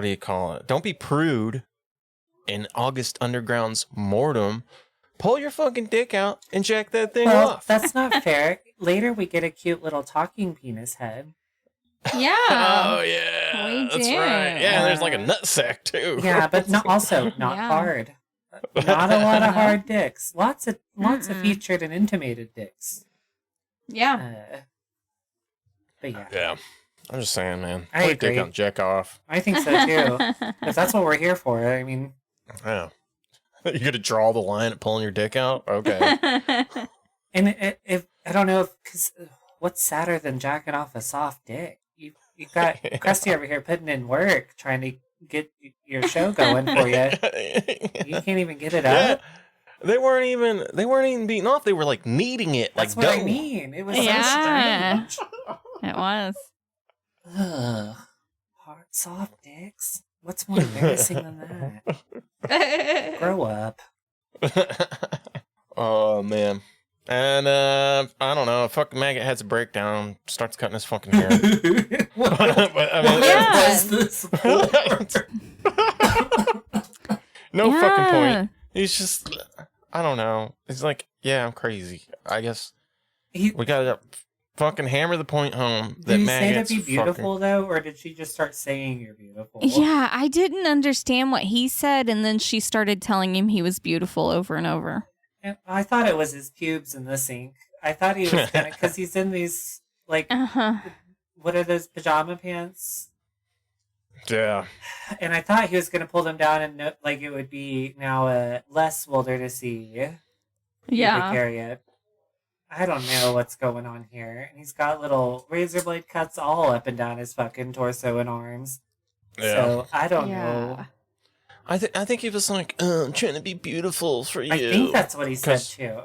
do you call it? Don't be prude in August Underground's Mordum. Pull your fucking dick out and jack that thing Well, off. that's not fair. Later we get a cute little talking penis head. Yeah. Oh, yeah. We That's do. right. Yeah, there's like a nutsack, too. Yeah, but not Yeah. hard. Not a lot of hard dicks. Lots of featured and intimated dicks. Yeah. But yeah. Yeah. I'm just saying, man. I Pull your dick agree. out and jack off. I think so too. If that's what we're here for, I mean, Yeah. You're going to draw the line at pulling your dick out? Okay. and if I don't know if, because what's sadder than jacking off a soft dick? You got Krusty over here putting in work trying to get your show going for you. You can't even get it up. They weren't even beating off. They were like kneading it That's like what dough. I mean. It was Yeah. so strange. It was. Ugh. Hard, soft dicks. What's more embarrassing than that? Grow up. Oh man. And I don't know. Fucking maggot has a breakdown, starts cutting his fucking hair. What But, I mean, Yeah. was this for? no Yeah. fucking point. He's just, I don't know. He's like, yeah, I'm crazy. I guess we gotta fucking hammer the point home that Did he say to maggots be fucking- beautiful though, or did she just start saying you're beautiful? Yeah, I didn't understand what he said, and then she started telling him he was beautiful over and over. And I thought it was his pubes in the sink. I thought he was gonna, because he's in these like, Uh-huh. what are those pajama pants? Yeah. And I thought he was gonna pull them down and like it would be now less wildernessy. Yeah. Area. I don't know what's going on here. And he's got little razor blade cuts all up and down his fucking torso and arms. Yeah. So I don't know. I think he was like, I'm trying to be beautiful for you. I think that's what he said too.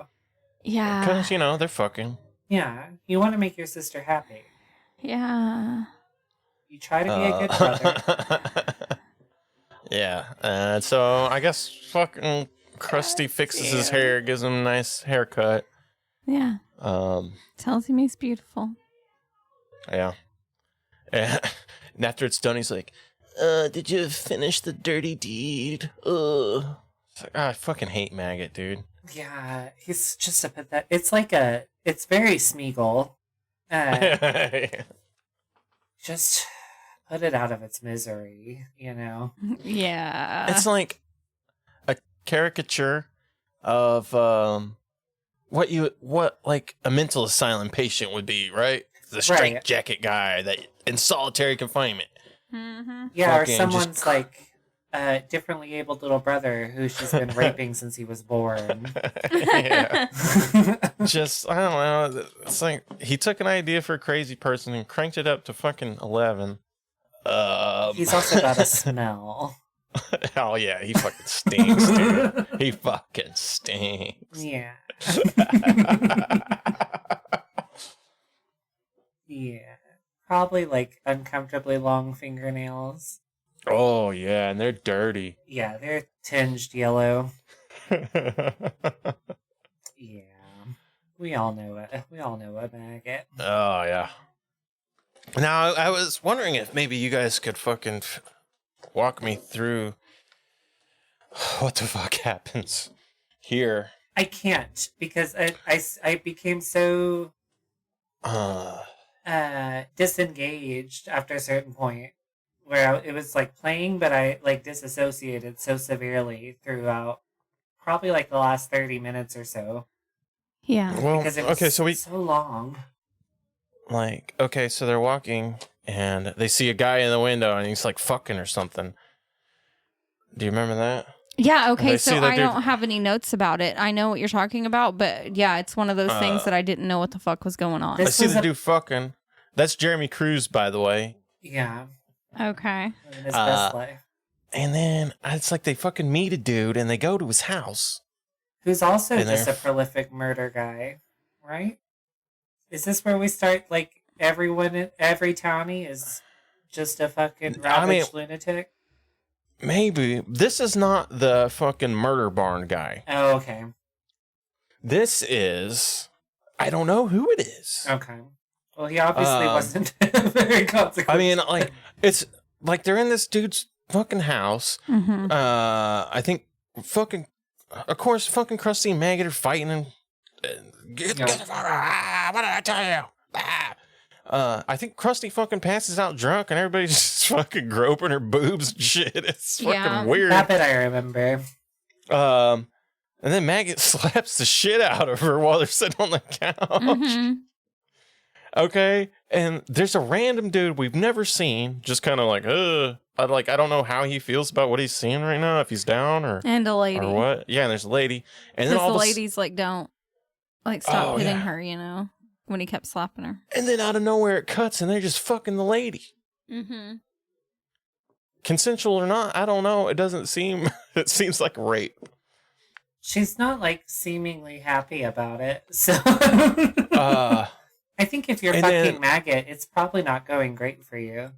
Yeah. Because, they're fucking. Yeah, you want to make your sister happy. Yeah. You try to be a good brother. Yeah. So I guess fucking Krusty fixes his hair, gives him a nice haircut. Yeah. Tells him he's beautiful. Yeah. And after it's done, he's like, did you finish the dirty deed? It's like, I fucking hate Maggot, dude. Yeah, he's just a pathetic. It's like it's very Smeagol. Just put it out of its misery, Yeah. It's like a caricature of what like a mental asylum patient would be, right? The straitjacket guy that in solitary confinement. Mm-hmm. Yeah, or Fucking someone's just- like a differently abled little brother who she's been raping since he was born. Yeah. Just, I don't know. It's like he took an idea for a crazy person and cranked it up to fucking 11. He's also got a smell. Oh, yeah. He fucking stinks, dude. He fucking stinks. Yeah. Yeah. Probably like uncomfortably long fingernails. Oh, yeah. And they're dirty. Yeah, they're tinged yellow. Yeah. We all know it. We all know a maggot. Oh, yeah. Now, I was wondering if maybe you guys could fucking walk me through what the fuck happens here. I can't because I became so disengaged after a certain point where it was like playing, but I like disassociated so severely throughout probably like the last 30 minutes or so. Yeah. Well, Because it was okay, so so long. like, okay, so they're walking and they see a guy in the window and he's like fucking or something. Do you remember that? Yeah, okay, They so see that I dude- don't have any notes about it. I know what you're talking about, but yeah, it's one of those things that I didn't know what the fuck was going on. I This see was the a- dude fucking. That's Jeremy Cruz, by the way. Yeah, Okay. living his best life. And then it's like they fucking meet a dude and they go to his house. Who's also And just a they're- prolific murder guy, right? Is this where we start? Like everyone, every townie is just a fucking ravaged lunatic. Maybe. This is not the fucking murder barn guy. Oh, okay, This is. I don't know who it is. okay. Well, he obviously wasn't very consequential. I mean, like, it's like they're in this dude's fucking house. Mm-hmm. I think fucking. Of course, fucking Krusty and Maggot are fighting and. Get the fuck out. What did I tell you? I think Krusty fucking passes out drunk and everybody's just fucking groping her boobs and shit. It's fucking Yeah. weird. that bit I remember. And then Maggot slaps the shit out of her while they're sitting on the couch. Mm-hmm. Okay, and there's a random dude we've never seen, just kind of like, I don't know how he feels about what he's seeing right now, if he's down or And a lady. or what. Yeah, and there's a lady, and then Because all the of a lady's like, don't. Like, stop Oh, hitting yeah. her, you know, when he kept slapping her. and then out of nowhere it cuts, and they're just fucking the lady. Mm-hmm. Consensual or not, I don't know. It doesn't seem. It seems like rape. She's not like seemingly happy about it, so. I think if you're And fucking then- Maggot, it's probably not going great for you.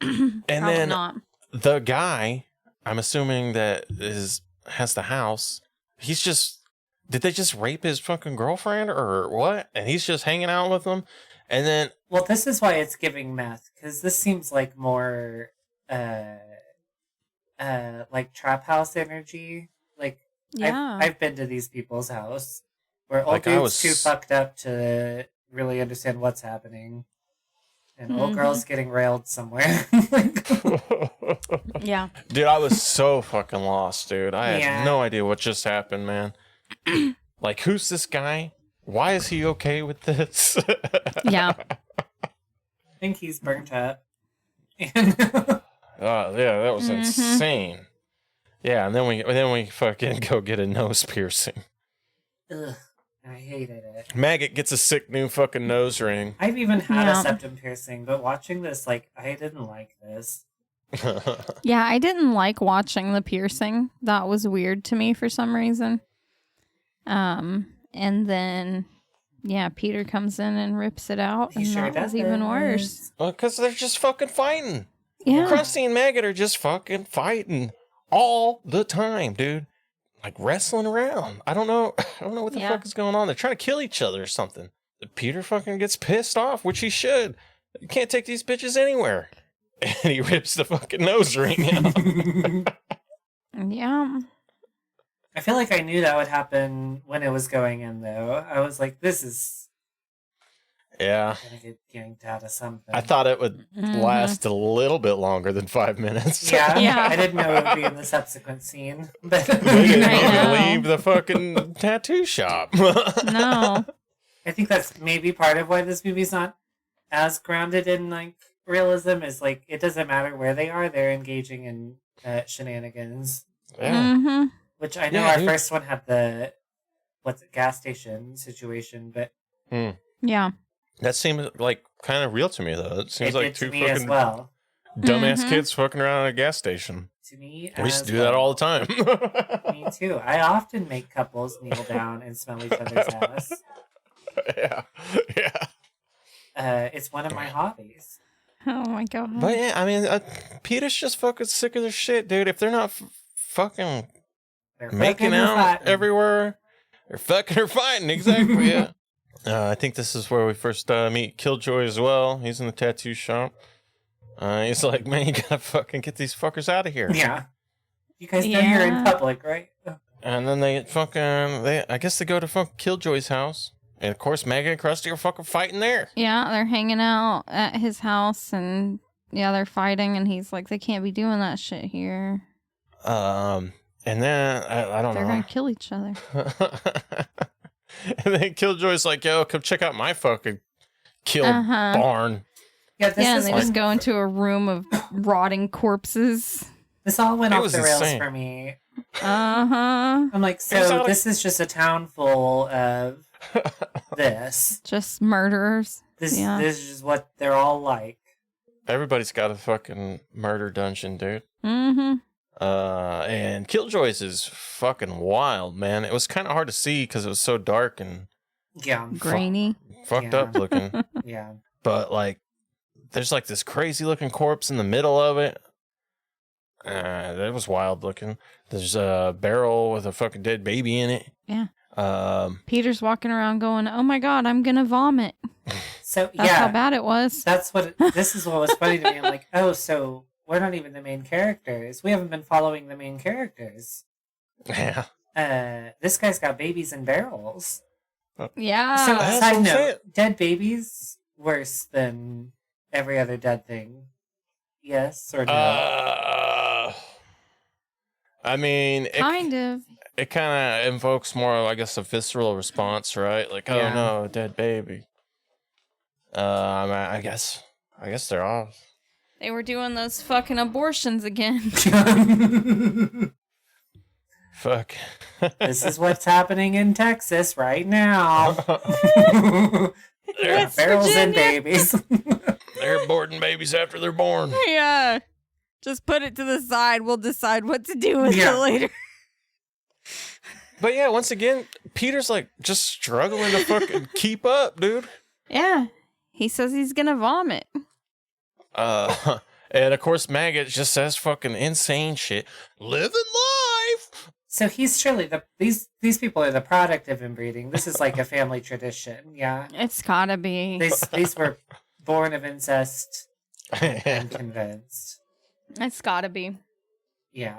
And Probably then not. the guy, I'm assuming that has the house. He's just. Did they just rape his fucking girlfriend or what? And he's just hanging out with them, and then. Well, this is why it's giving meth, because this seems like more, like trap house energy. Like, Yeah. I've been to these people's house where old Like, I dudes was- too fucked up to really understand what's happening, and old Mhm. girls getting railed somewhere. Like, Yeah. Dude, I was so fucking lost, dude. I Yeah. had no idea what just happened, man. Like, who's this guy? Why is he okay with this? Yeah. I think he's burnt up. And Oh, yeah, that was Mhm. insane. Yeah, and then we fucking go get a nose piercing. ugh, I hated it. Maggot gets a sick new fucking nose ring. I've even had Yeah. a septum piercing, but watching this, like, I didn't like this. Yeah, I didn't like watching the piercing. That was weird to me for some reason. And then, yeah, Peter comes in and rips it out, He and sure that was does. even worse. Well, because they're just fucking fighting. Yeah. Krusty and Maggot are just fucking fighting all the time, dude. Like wrestling around. I don't know what the Yeah. fuck is going on. They're trying to kill each other or something. Peter fucking gets pissed off, which he should. You can't take these bitches anywhere. And he rips the fucking nose ring out. Yeah. I feel like I knew that would happen when it was going in, though. I was like, this is Yeah. gonna get yanked out of something. I thought it would Mhm. last a little bit longer than 5 minutes. Yeah, Yeah. I didn't know it would be in the subsequent scene. But They didn't I even know. leave the fucking tattoo shop. No. I think that's maybe part of why this movie's not as grounded in, like, realism, is, like, it doesn't matter where they are, they're engaging in shenanigans. Yeah. Mm-hmm. Which I know Yeah, our dude. first one had the, gas station situation, but Yeah. That seems like kind of real to me, though. It seems it like did to two me as fucking well. dumbass Mhm. kids fucking around at a gas station. To me, We used as to do that well. all the time. Me too. I often make couples kneel down and smell each other's ass. Yeah. Yeah. It's one of my hobbies. Oh my god. But yeah, I mean, Peter's just fucking sick of their shit, dude. If they're not fucking They're making fucking out fighting. everywhere, they're fucking or fighting. Exactly. Yeah. I think this is where we first meet Killjoy as well. He's in the tattoo shop. He's like, man, you gotta fucking get these fuckers out of here. Yeah. You guys know you're in Yeah. public, right? And then I guess they go to fucking Killjoy's house. And of course, Maggot and Krusty are fucking fighting there. Yeah, they're hanging out at his house, and yeah, they're fighting, and he's like, they can't be doing that shit here. And then, I don't know. They're gonna kill each other. And then Killjoy's like, yo, come check out my fucking kill barn. Yeah, And they just go into a room of rotting corpses. This all went It off was the rails insane. for me. Uh-huh. I'm like, so this is just a town full of this. Just murderers. This is just what they're all like. Everybody's got a fucking murder dungeon, dude. Mm-hmm. And Killjoy's is fucking wild, man. It was kind of hard to see because it was so dark and Yeah. Grainy. fucked Yeah. up looking. Yeah. But like, there's like this crazy looking corpse in the middle of it. That was wild looking. There's a barrel with a fucking dead baby in it. Yeah. Peter's walking around going, oh my God, I'm gonna vomit. So, That's yeah. how bad it was. This is what was funny to me. I'm like, oh, so we're not even the main characters. We haven't been following the main characters. Yeah. This guy's got babies in barrels. Yeah. So, That's what side I'm note, saying. dead babies worse than every other dead thing. Yes or no? I mean, kind of. it kind of invokes more, I guess, a visceral response, right? Like, oh Yeah. no, dead baby. I guess they're off. They were doing those fucking abortions again. Fuck. This is what's happening in Texas right now. West Barrels Virginia. and babies. They're aborting babies after they're born. Yeah. Just put it to the side. We'll decide what to do with Yeah. it later. But yeah, once again, Peter's like just struggling to fucking keep up, dude. Yeah. He says he's gonna vomit. And of course, Maggot just says fucking insane shit. Living life. So he's surely these people are the product of inbreeding. This is like a family tradition. Yeah, It's gotta be. these were born of incest. I'm convinced. It's gotta be. Yeah.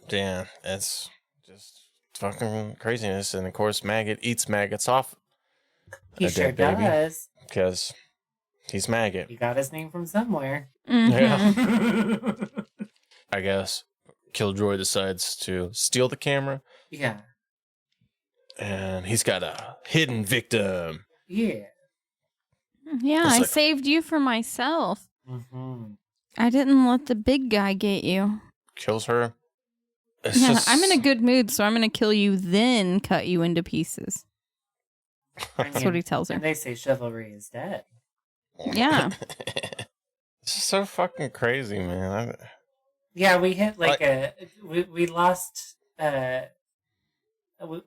Yeah, it's just fucking craziness. And of course, Maggot eats maggots off He a sure dead baby does. because he's Maggot. He got his name from somewhere. Mhm. Yeah. I guess Killjoy decides to steal the camera, Yeah. and he's got a hidden victim. Yeah. Yeah, It's I like- saved you for myself. Mm-hmm. I didn't let the big guy get you. Kills her. It's Yeah, just- I'm in a good mood, so I'm gonna kill you, then cut you into pieces. That's what he tells her. And they say chivalry is dead. Yeah. It's just so fucking crazy, man. Yeah, we hit we lost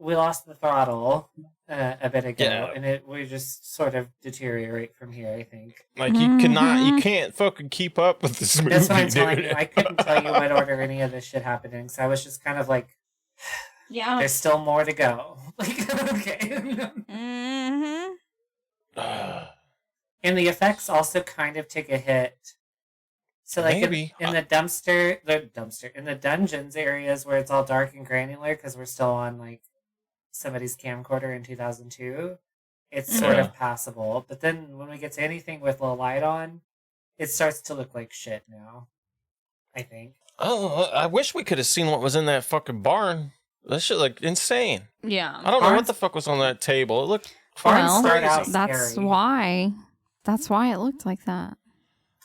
we lost the throttle a bit ago, Yeah. and we just sort of deteriorate from here. I think Like you Mhm. you can't fucking keep up with this movie, that's what I'm dude. telling you. I couldn't tell you what order any of this shit happened in, so I was just kind of like, Yeah. there's still more to go. Like, okay. Mm-hmm. And the effects also kind of take a hit. So like Maybe. in the in the dungeons areas where it's all dark and granular because we're still on like somebody's camcorder in 2002, it's sort Yeah. of passable. But then when we get to anything with low light on, it starts to look like shit now, I think. Oh, I wish we could have seen what was in that fucking barn. That shit looked insane. Yeah. I don't know what Barns- the fuck was on that table. It looked Barns fucking start crazy. out That's scary. why. That's why it looked like that.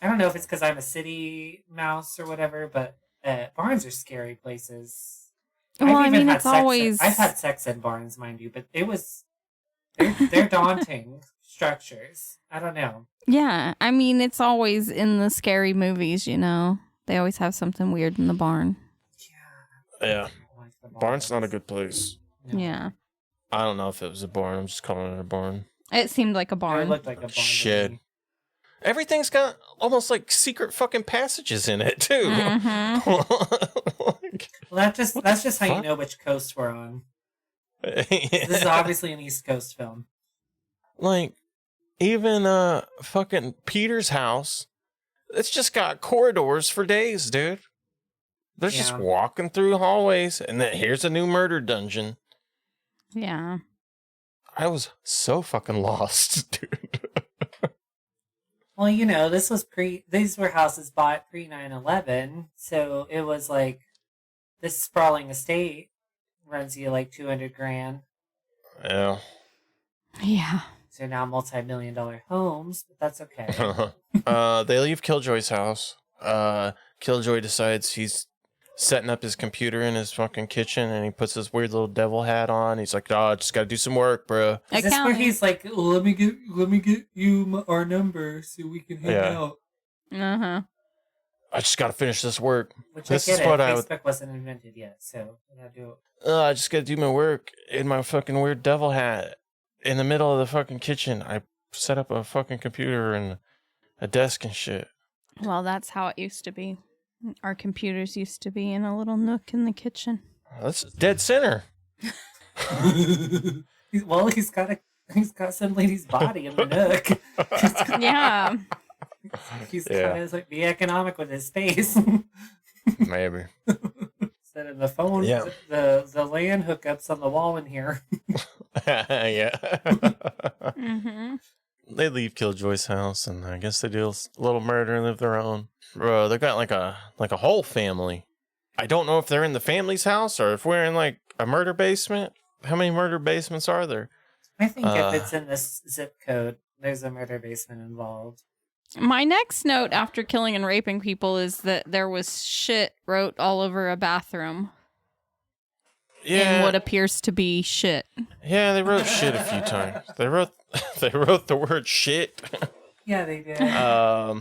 I don't know if it's because I'm a city mouse or whatever, but barns are scary places. Well, I even mean, had it's sex always. I've had sex in barns, mind you, but they're daunting structures. I don't know. Yeah, I mean, it's always in the scary movies, you know. They always have something weird in the barn. Yeah. Yeah, I don't like the barn's not a barns. good place. No. Yeah. I don't know if it was a barn. I'm just calling it a barn. It seemed like a It barn. looked like a barn. to Shed. me. Everything's got almost like secret fucking passages in it too. Mhm. Like, Well, that's just how you fuck? know which coast we're on. This is obviously an East Coast film. like even fucking Peter's house. It's just got corridors for days, dude. They're just walking through hallways, and then here's a new murder dungeon. Yeah. I was so fucking lost, dude. Well, these were houses bought pre 9/11, so it was like this sprawling estate runs you like $200,000. Yeah. Yeah. So now multi-million-dollar homes, but that's okay. They leave Killjoy's house. Killjoy decides he's setting up his computer in his fucking kitchen, and he puts his weird little devil hat on. He's like, "Oh, just gotta do some work, bro." Is this where he's like, "Let me get you our number so we can hang out"? Uh-huh. I just gotta finish this work. Which this I get is what Facebook wasn't invented yet, so I gotta do it. I just gotta do my work in my fucking weird devil hat in the middle of the fucking kitchen. I set up a fucking computer and a desk and shit. Well, that's how it used to be. Our computers used to be in a little nook in the kitchen. That's dead center. He's got some lady's body in the nook. Yeah. He's trying to like be economic with his space. Maybe. Instead of the phone, the LAN hookups on the wall in here. Yeah. Mm-hmm. They leave Killjoy's house, and I guess they do a little murder and live their own. Bro, they've got like a whole family. I don't know if they're in the family's house or if we're in like a murder basement. How many murder basements are there? I think if it's in this zip code, there's a murder basement involved. My next note after killing and raping people is that there was shit wrote all over a bathroom. Yeah. In what appears to be shit. Yeah, they wrote shit a few times. They wrote the word shit. Yeah, they did. I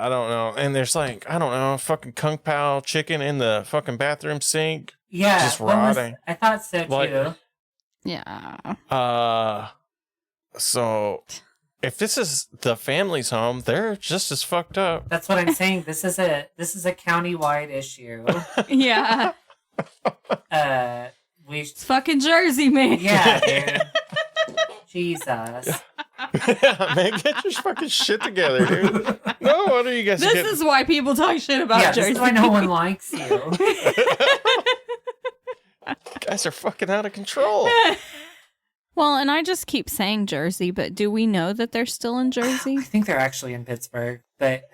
don't know. And there's like, I don't know, fucking Kung Pao chicken in the fucking bathroom sink. Yeah. Just rotting. I thought so too. Yeah. So if this is the family's home, they're just as fucked up. That's what I'm saying. This is a county-wide issue. Yeah. It's fucking Jersey, man. Yeah, dude. Jesus. Yeah, man, get your fucking shit together, dude. No wonder you guys. This is why people talk shit about Jersey. This is why no one likes you. Guys are fucking out of control. Well, and I just keep saying Jersey, but do we know that they're still in Jersey? I think they're actually in Pittsburgh, but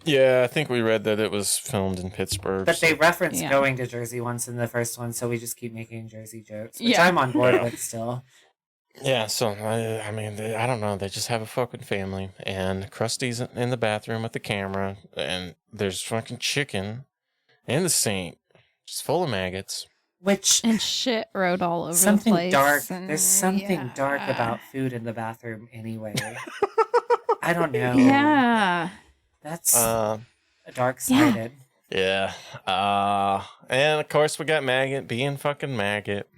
yeah, I think we read that it was filmed in Pittsburgh. But they referenced going to Jersey once in the first one, so we just keep making Jersey jokes, which I'm on board with still. Yeah, so, I mean, I don't know. They just have a fucking family, and Krusty's in the bathroom with the camera, and there's fucking chicken in the sink, just full of maggots. And shit wrote all over something the place. Dark. There's something dark about food in the bathroom anyway. I don't know. Yeah. That's dark-sided. Yeah. And of course we got Maggot being fucking Maggot.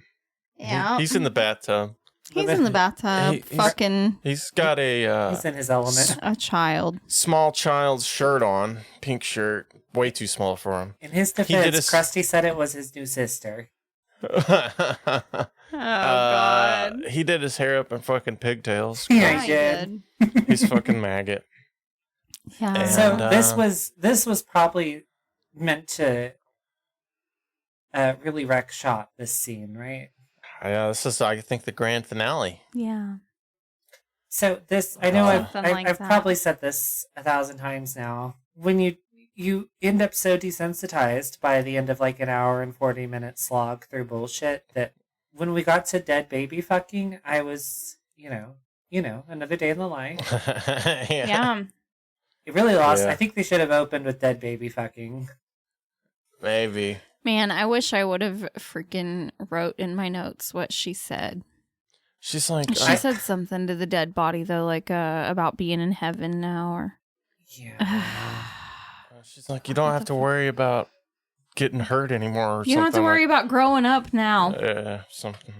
Yeah. He's in the bathtub. He's in the bathtub. He's got a... he's in his element. A child. Small child's shirt on. Pink shirt. Way too small for him. In his defense, Krusty said it was his new sister. Oh, God. He did his hair up in fucking pigtails. Yeah, he did. He's fucking Maggot. Yeah. And, so this was probably meant to really wreck shot this scene, right? Yeah, this is, I think, the grand finale. Yeah. So this, I know I've probably said this 1,000 times now. When you end up so desensitized by the end of like an hour and 40-minute slog through bullshit that when we got to dead baby fucking, I was, another day in the life. Yeah. It really lost. Yeah. I think they should have opened with dead baby fucking. Maybe. Man, I wish I would have freaking wrote in my notes what she said. She's like... She said something to the dead body, though, like about being in heaven now, or... Yeah. She's like, you don't have to worry about getting hurt anymore or something. You don't have to worry about growing up now. Yeah, something.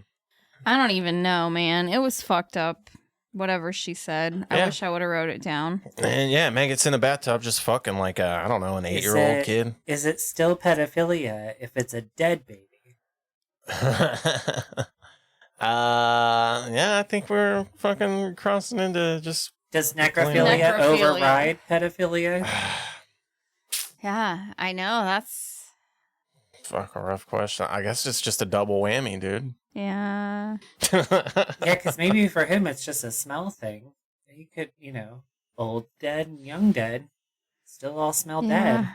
I don't even know, man. It was fucked up. Whatever she said. I wish I would have wrote it down. And yeah, Maggot's in the bathtub just fucking like I don't know, an 8-year-old kid. Is it still pedophilia if it's a dead baby? Yeah, I think we're fucking crossing into just... Does necrophilia override pedophilia? Yeah, I know. That's Fuck, a rough question. I guess it's just a double whammy, dude. yeah. Yeah, because maybe for him it's just a smell thing. He could, old dead and young dead, still all smell dead.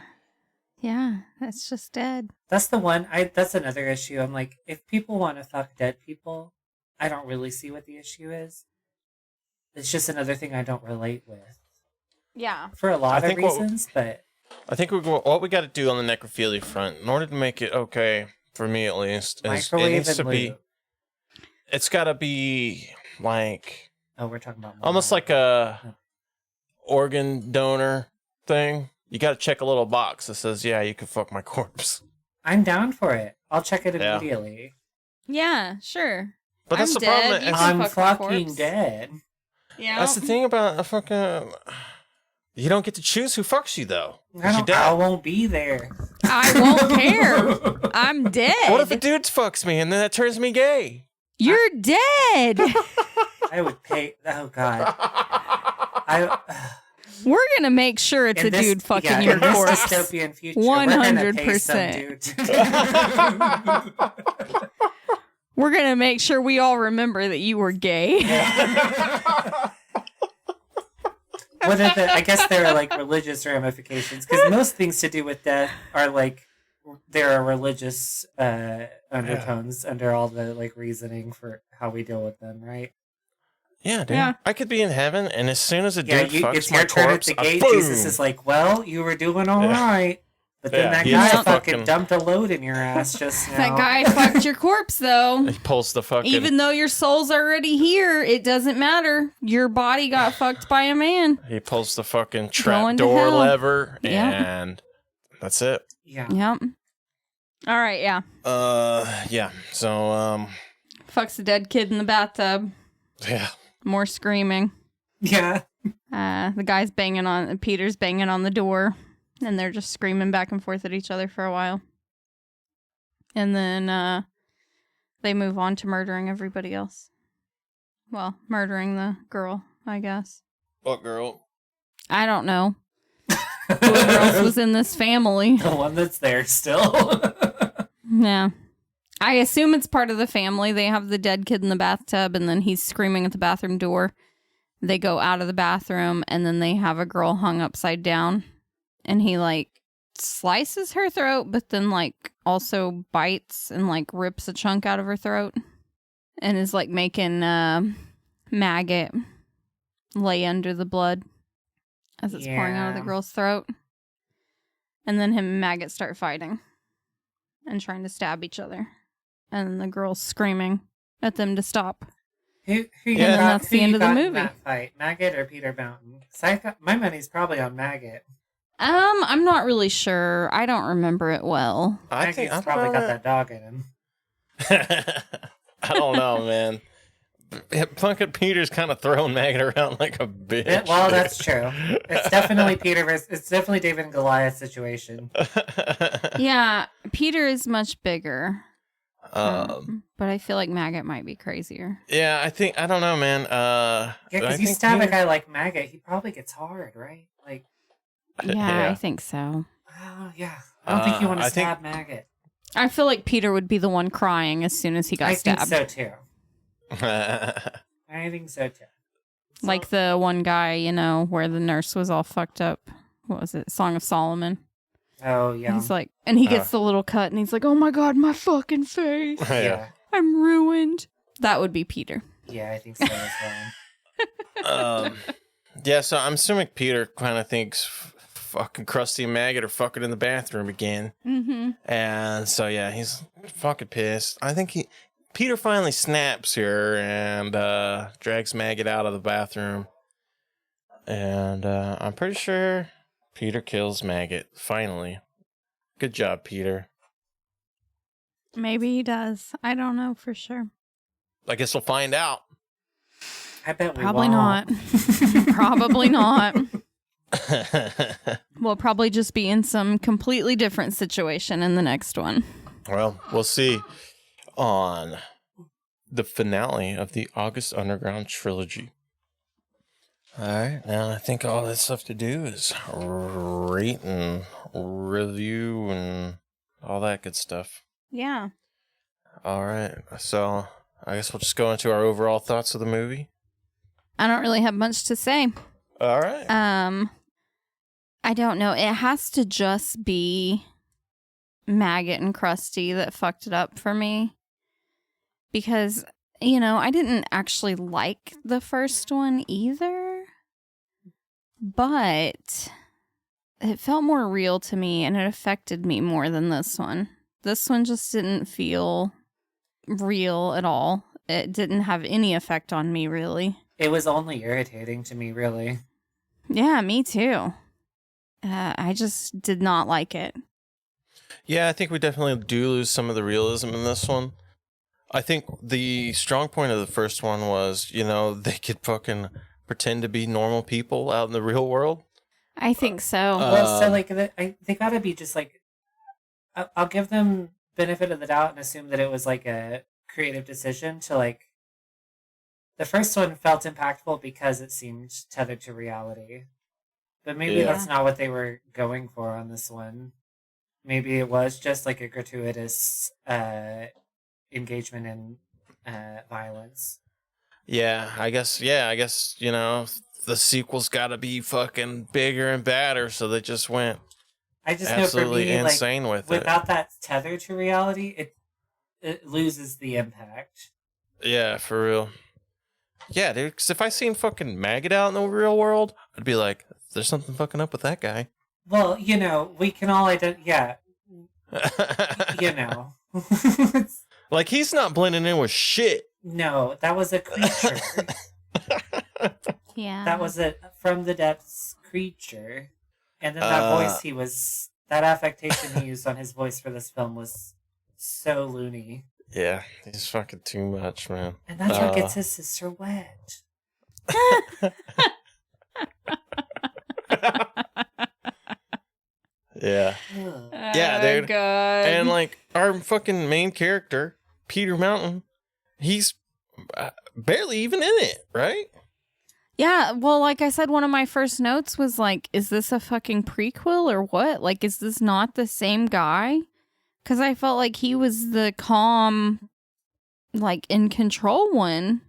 Yeah, that's just dead. That's the one. That's another issue. I'm like, if people want to fuck dead people, I don't really see what the issue is. It's just another thing I don't relate with. Yeah. For a lot I of think reasons, but I think what we got to do on the necrophilia front, in order to make it okay, for me at least, is it microwave needs and to be. lube. It's got to be like Oh, we're talking about almost like a organ donor thing. You got to check a little box that says, "Yeah, you can fuck my corpse." I'm down for it. I'll check it Yeah. immediately. Yeah, sure. But that's I'm the problem. dead, you It's- can I'm fuck my fucking corpse. dead. Yeah. That's the thing about a fucking. You don't get to choose who fucks you though. 'Cause you I dead. won't be there. I won't care. I'm dead. What if a dude fucks me and then that turns me gay? You're dead. I would pay. Oh God. We're gonna make sure it's a dude fucking your in this corpse. dystopian future, we're gonna pay some 100%. dude. We're gonna make sure we all remember that you were gay. I guess there are like religious ramifications because most things to do with death are like there are religious undertones under all the like reasoning for how we deal with them, right? Yeah, dude. Yeah. I could be in heaven, and as soon as a Yeah, dude fucks it's my your turn at corpse, the gate. boom! Jesus is like, "Well, you were doing all right, but then Yeah, that he's guy fucking- fucking dumped a load in your ass just now." That guy fucked your corpse, though. He pulls the fucking. Even though your soul's already here, it doesn't matter. Your body got fucked by a man. He pulls the fucking Going trap to door hell. lever, Yep. and that's it. Yeah. Yep. All right, yeah. Yeah. So, Fucks a dead kid in the bathtub. yeah. More screaming. Yeah. The guy's Peter's banging on the door, and they're just screaming back and forth at each other for a while. And then they move on to murdering everybody else. Well, murdering the girl, I guess. What girl? I don't know. Whoever else was in this family. The one that's there still. Yeah. I assume it's part of the family. They have the dead kid in the bathtub, and then he's screaming at the bathroom door. They go out of the bathroom, and then they have a girl hung upside down. And he, like, slices her throat, but then, like, also bites and, like, rips a chunk out of her throat. And is, like, making maggot lay under the blood as it's pouring out of the Yeah. girl's throat. And then him and maggot start fighting and trying to stab each other. And then the girl's screaming at them to stop. Who you Yeah. got, That's who the end you of the got in movie. that fight? Maggot or Peter Mountain? My money's probably on Maggot. I'm not really sure. I don't remember it well. I think Maggot's probably got that dog in him. I don't know, man. Fucking Peter's kind of throwing Maggot around like a bitch. Well, that's true. It's definitely it's definitely David and Goliath situation. Yeah, Peter is much bigger. Um, But I feel like Maggot might be crazier. yeah, I don't know, man. Yeah, I because you think stab a Peter- guy like Maggot, he probably gets hard, right? Like, Yeah, I think so. oh yeah. I don't think you want to I think- stab Maggot. I feel like Peter would be the one crying as soon as he got I stabbed. think so too. I think so too. Like the one guy, where the nurse was all fucked up. What was it? Song of Solomon. Oh yeah. He's like, and he gets the little cut, and he's like, "Oh my god, my fucking face! yeah. I'm ruined." That would be Peter. Yeah, I think so as well. Yeah, so I'm assuming Peter kind of thinks fucking Krusty and Maggot are fucking in the bathroom again. Mm-hmm. And so, yeah, he's fucking pissed. I think Peter finally snaps here and drags Maggot out of the bathroom. And I'm pretty sure Peter kills Maggot, finally. Good job, Peter. Maybe he does. I don't know for sure. I guess we'll find out. I bet we Probably won't. not. Probably not. We'll probably just be in some completely different situation in the next one. Well, we'll see on the finale of the August Underground trilogy. All right, now I think all that's left to do is rate and review and all that good stuff. Yeah. All right, so I guess we'll just go into our overall thoughts of the movie. I don't really have much to say. All right. I don't know. It has to just be Maggot and Krusty that fucked it up for me. Because, I didn't actually like the first one either. But it felt more real to me and it affected me more than this one. This one just didn't feel real at all. It didn't have any effect on me, really. It was only irritating to me, really. Yeah, me too. I just did not like it. Yeah, I think we definitely do lose some of the realism in this one. I think the strong point of the first one was, they could fucking pretend to be normal people out in the real world. I think so. Well, so, they gotta be just, I'll give them benefit of the doubt and assume that it was, a creative decision to, the first one felt impactful because it seemed tethered to reality. But maybe that's not what they were going for on this one. Maybe it was just, a gratuitous engagement in violence. Yeah, I guess, the sequel's gotta be fucking bigger and badder, so they just went I just absolutely know for me, insane with it. without that tether to reality, it loses the impact. Yeah, for real. Yeah, dude, because if I seen fucking Maggot out in the real world, I'd be like, there's something fucking up with that guy. Well, we can all Like, he's not blending in with shit. No, that was a creature. Yeah. That was a from the depths creature. And then that voice that affectation he used on his voice for this film was so loony. Yeah, he's fucking too much, man. And that's what gets his sister wet. Yeah. Ugh. Yeah, dude. God. And, our fucking main character, Peter Mountain, he's barely even in it, right? Yeah, well, like I said, one of my first notes was is this a fucking prequel or what? Is this not the same guy? Because I felt like he was the calm, in control one.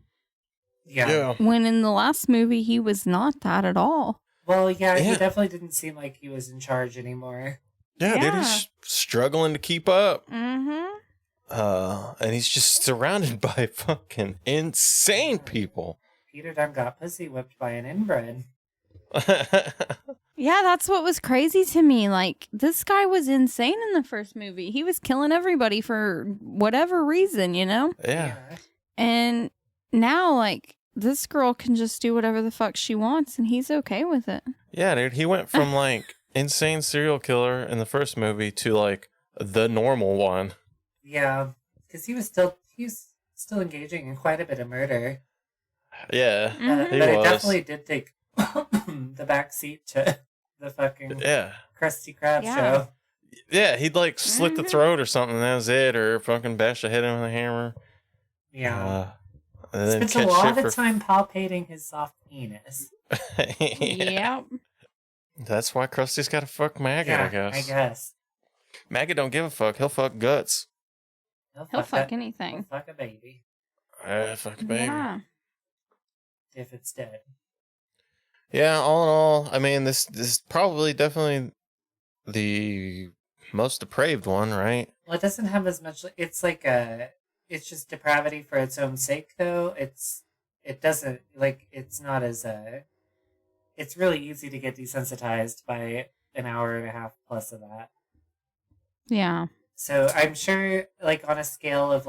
Yeah. When in the last movie, he was not that at all. Well, he definitely didn't seem like he was in charge anymore. Yeah, dude, he's struggling to keep up. Mm-hmm. And he's just surrounded by fucking insane people. Peter done got pussy whipped by an inbred. Yeah, that's what was crazy to me. This guy was insane in the first movie. He was killing everybody for whatever reason, Yeah. And now, this girl can just do whatever the fuck she wants, and he's okay with it. Yeah, dude, he went from, insane serial killer in the first movie to, the normal one. Yeah, because he was still engaging in quite a bit of murder. Yeah, Mm-hmm. he But was. it definitely did take the back seat to the fucking Krusty Krab show. Yeah, he'd slit the throat or something, and that was it, or fucking bash the head in with a hammer. Yeah. And then Spends a lot of time palpating his soft penis. Yep. That's why Krusty's got to fuck Maggot, I guess. I guess. Maggot don't give a fuck. He'll fuck guts. He'll fuck anything. He'll fuck a baby. Fuck a baby. Yeah. If it's dead. Yeah, all in all, I mean, this is probably definitely the most depraved one, right? Well, it doesn't have as much. It's it's just depravity for its own sake, though. It doesn't it's not as it's really easy to get desensitized by an hour and a half plus of that. Yeah. So I'm sure, on a scale of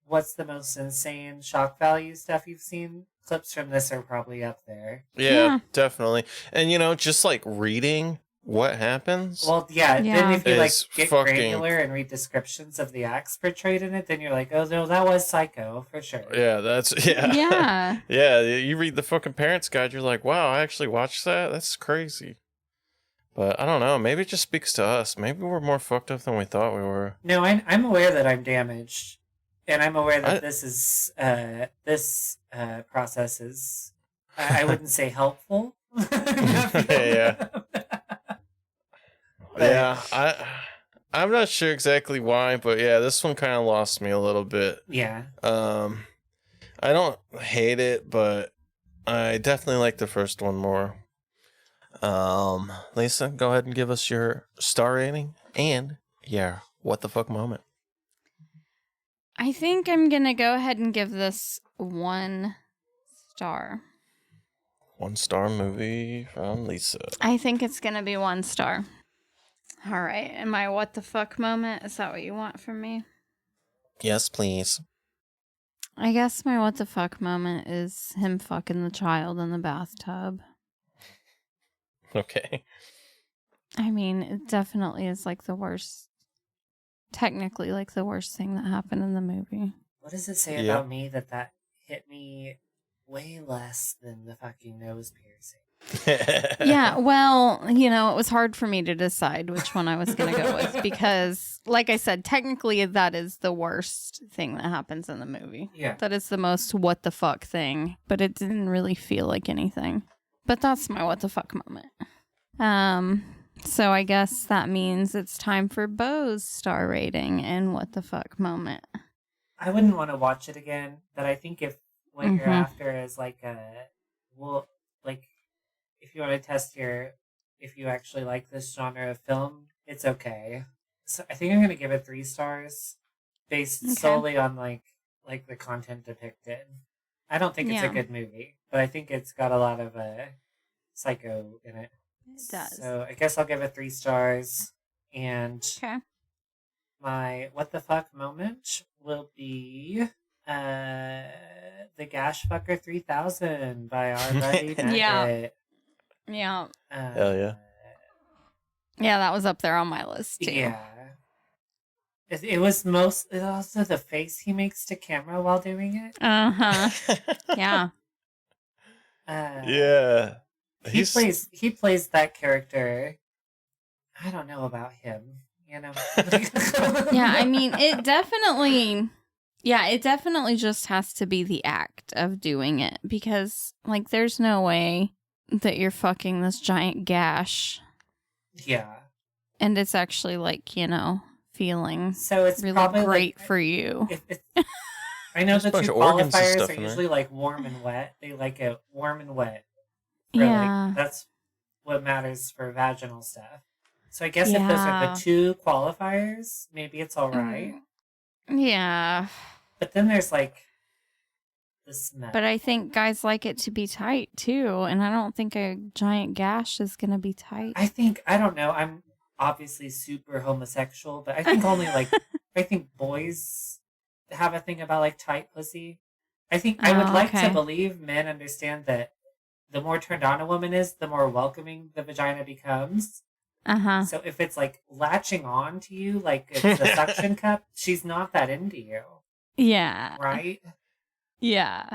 what's the most insane shock value stuff you've seen? Clips from this are probably up there. Yeah, definitely. And just reading what happens. Well, yeah. Then if you Is get fucking- granular and read descriptions of the acts portrayed in it, then you're like, oh no, that was Psycho for sure. Yeah, that's Yeah. Yeah, you read the fucking parents guide, you're like, wow, I actually watched that? That's crazy. But I don't know, maybe it just speaks to us. Maybe we're more fucked up than we thought we were. No, I'm aware that I'm damaged, and I'm aware that this process is. I wouldn't say helpful. Yeah. I'm not sure exactly why, but yeah, this one kind of lost me a little bit. Yeah. I don't hate it, but I definitely like the first one more. Lisa, go ahead and give us your star rating and what the fuck moment. I think I'm going to go ahead and give this 1 star. 1 star movie from Lisa. I think it's going to be 1 star. All right. And my what the fuck moment, is that what you want from me? Yes, please. I guess my what the fuck moment is him fucking the child in the bathtub. Okay. I mean, it definitely is like the worst, technically like the worst thing that happened in the movie. What does it say about me that hit me way less than the fucking nose piercing? Yeah, well, it was hard for me to decide which one I was going to go with because, like I said, technically that is the worst thing that happens in the movie. Yeah. That is the most what the fuck thing, but it didn't really feel like anything. But that's my what the fuck moment. So I guess that means it's time for Bo's star rating and what the fuck moment. I wouldn't want to watch it again, but I think if what you're after is like if you want to test if you actually like this genre of film, it's okay. So I think I'm going to give it 3 stars based solely on like the content depicted. I don't think it's a good movie, but I think it's got a lot of psycho in it. It does. So I guess I'll give it 3 stars. And my what the fuck moment will be the Gash Fucker 3000 by our buddy Maggot. Yeah. Hell yeah. Yeah, that was up there on my list too. Yeah. It was also the face he makes to camera while doing it. Yeah. Yeah. He plays that character. I don't know about him, Yeah, I mean, it definitely just has to be the act of doing it because, like, there's no way that you're fucking this giant gash. Yeah. And it's actually, like, feeling so it's really probably great for you. I know the 2 qualifiers are in usually like warm and wet. They like it warm and wet. Yeah. That's what matters for vaginal stuff. So I guess if those are the 2 qualifiers, maybe it's all right. Yeah. But then there's like the smell. But I think guys like it to be tight too, and I don't think a giant gash is gonna be tight. I don't know. I'm obviously super homosexual, but I think only I think boys have a thing about like tight pussy. I think I would like to believe men understand that the more turned on a woman is, the more welcoming the vagina becomes. So if it's like latching on to you like it's a suction cup, she's not that into you. Yeah. Right? Yeah.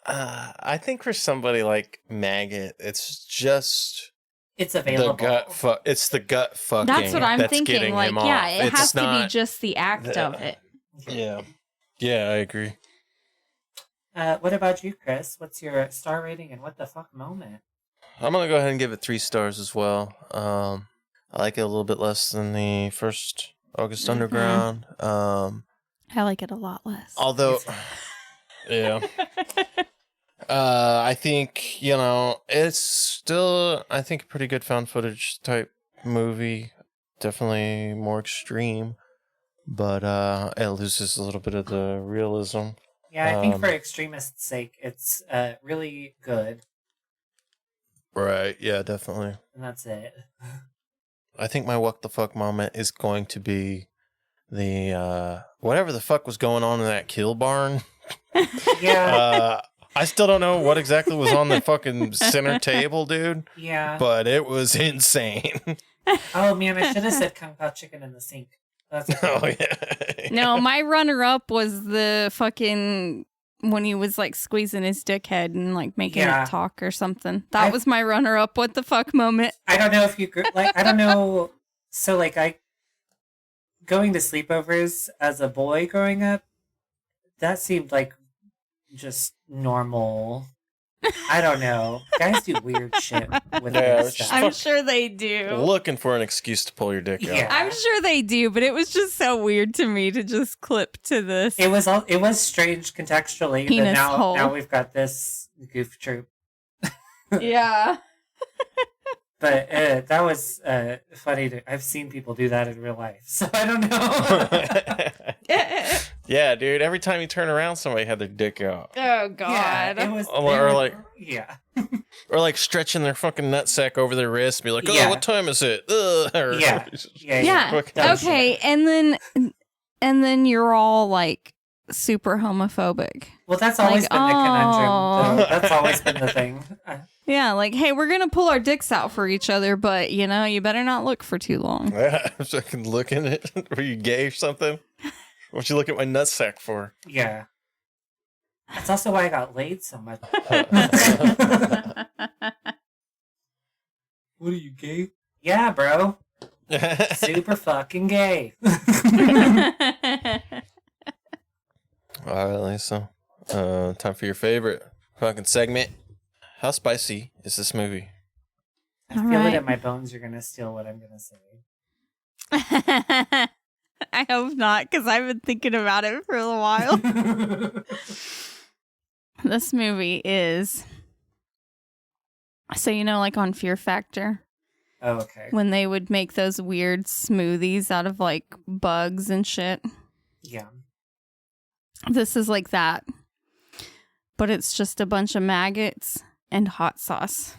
I think for somebody like Maggot, it's just it's available. It's the gut fucking. That's what I'm thinking. Like, yeah, it has to be just the act of it. Yeah. Yeah, I agree. What about you, Chris? What's your star rating and what the fuck moment? I'm gonna go ahead and give it 3 stars as well. I like it a little bit less than the first August Underground. I like it a lot less. Although, yeah. I think, it's still, I think, a pretty good found footage type movie. Definitely more extreme. But it loses a little bit of the realism. Yeah, I think for extremists' sake, it's really good. Right, yeah, definitely. And that's it. I think my what the fuck moment is going to be the whatever the fuck was going on in that kill barn. Yeah. I still don't know what exactly was on the fucking center table, dude. Yeah. But it was insane. Oh man, I should have said Kung Pao chicken in the sink. That's okay. Oh yeah. No, my runner-up was the fucking when he was like squeezing his dickhead and like making it talk or something. That was my runner-up. What the fuck moment? I don't know if you I don't know. So like going to sleepovers as a boy growing up, that seemed like just normal I don't know. Guys do weird shit with Yeah, this it's just stuff. I'm sure they do. Looking for an excuse to pull your dick out. Yeah. I'm sure they do, but it was just so weird to me to just clip to this. It was strange contextually. That Penis hole. now we've got this goof troop. Yeah. But that was funny. I've seen people do that in real life, so I don't know. Yeah, dude. Every time you turn around, somebody had their dick out, Oh God. Yeah, it was. Or like- yeah, or like stretching their fucking nutsack over their wrist, and be like, "Oh, Yeah. what time is it?" Ugh. Or- yeah. Yeah. Dumb Okay, shit. and then you're all like super homophobic. Well, that's always Like, been the conundrum. oh. Though. That's always been the thing. Yeah, like, hey, we're gonna pull our dicks out for each other, but you know, you better not look for too long. Yeah, I'm fucking looking at it. Were you gay or something? What you look at my nutsack for? Yeah. That's also why I got laid so much. What are you, gay? Yeah, bro. Super fucking gay. All right, Lisa. Time for your favorite fucking segment. How spicy is this movie? I feel it in my bones you're going to steal what I'm going to say. I hope not, because I've been thinking about it for a while. This movie is, so you know, like on Fear Factor, Oh, okay. when they would make those weird smoothies out of like bugs and shit. Yeah. This is like that, but it's just a bunch of maggots and hot sauce.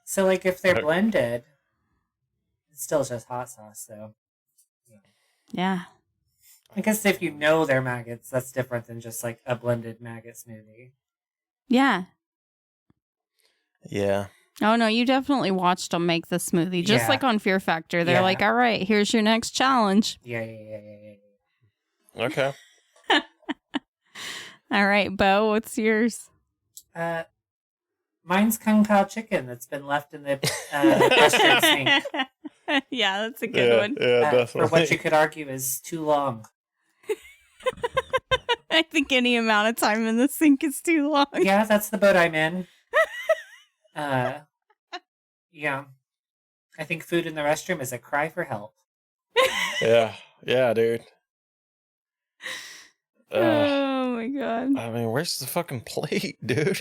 So, like, if they're blended, it's still just hot sauce, though. Yeah. I guess if you know they're maggots, that's different than just, like, a blended maggot smoothie. Yeah. Yeah. Oh, no, you definitely watched them make the smoothie. Just Yeah. like on Fear Factor. They're Yeah. like, all right, here's your next challenge. Yeah. Okay. All right, Bo, what's yours? Mine's Kung Pao chicken that's been left in the restaurant sink Yeah, that's a good one. Yeah, for what you could argue is too long. I think any amount of time in the sink is too long. Yeah, that's the boat I'm in. Yeah. I think food in the restroom is a cry for help. Yeah, dude. Oh my god. I mean, where's the fucking plate, dude?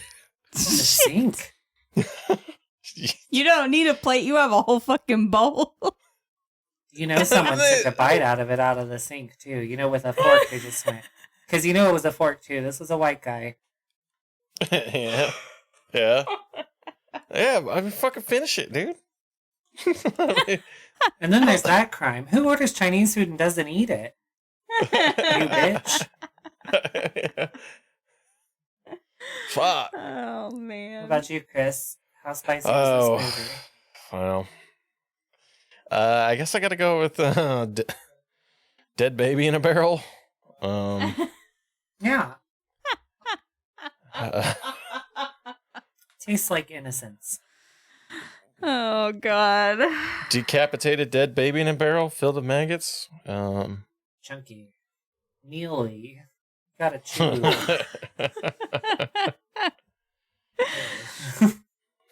The sink. You don't need a plate, you have a whole fucking bowl. You know someone took a bite out of the sink, too. You know, with a fork, they just went. Because you know it was a fork, too. This was a white guy. Yeah. Yeah, I mean, fucking finish it, dude. I mean, And then there's that crime. Who orders Chinese food and doesn't eat it? You bitch. Fuck. Oh What man. about you, Chris? How spicy Oh, is this movie? well. I guess I gotta go with Dead Baby in a Barrel. Yeah. Uh, Tastes like innocence. Oh god. decapitated dead baby in a barrel filled with maggots. Chunky. Mealy. Gotta chew.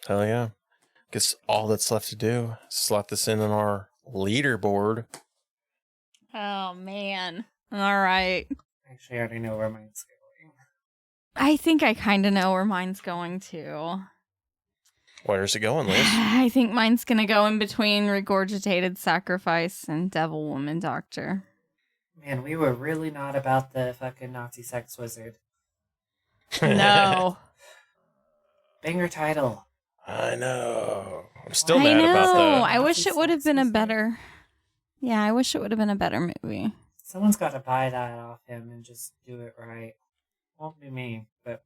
Hell yeah. Guess all that's left to do is slot this in on our leaderboard. Oh man. All right. Actually, I already know where mine's going. I think I kind of know where mine's going to. Where's it going, Liz? I think mine's going to go in between Regurgitated Sacrifice and Devil Woman Doctor. Man, we were really not about the fucking Nazi sex wizard. No. Banger title. I know. I'm still I mad know. about that. I wish it would have been a Nazi sex better. Yeah, I wish it would have been a better movie. Someone's got to buy that off him and just do it right. Won't be me, but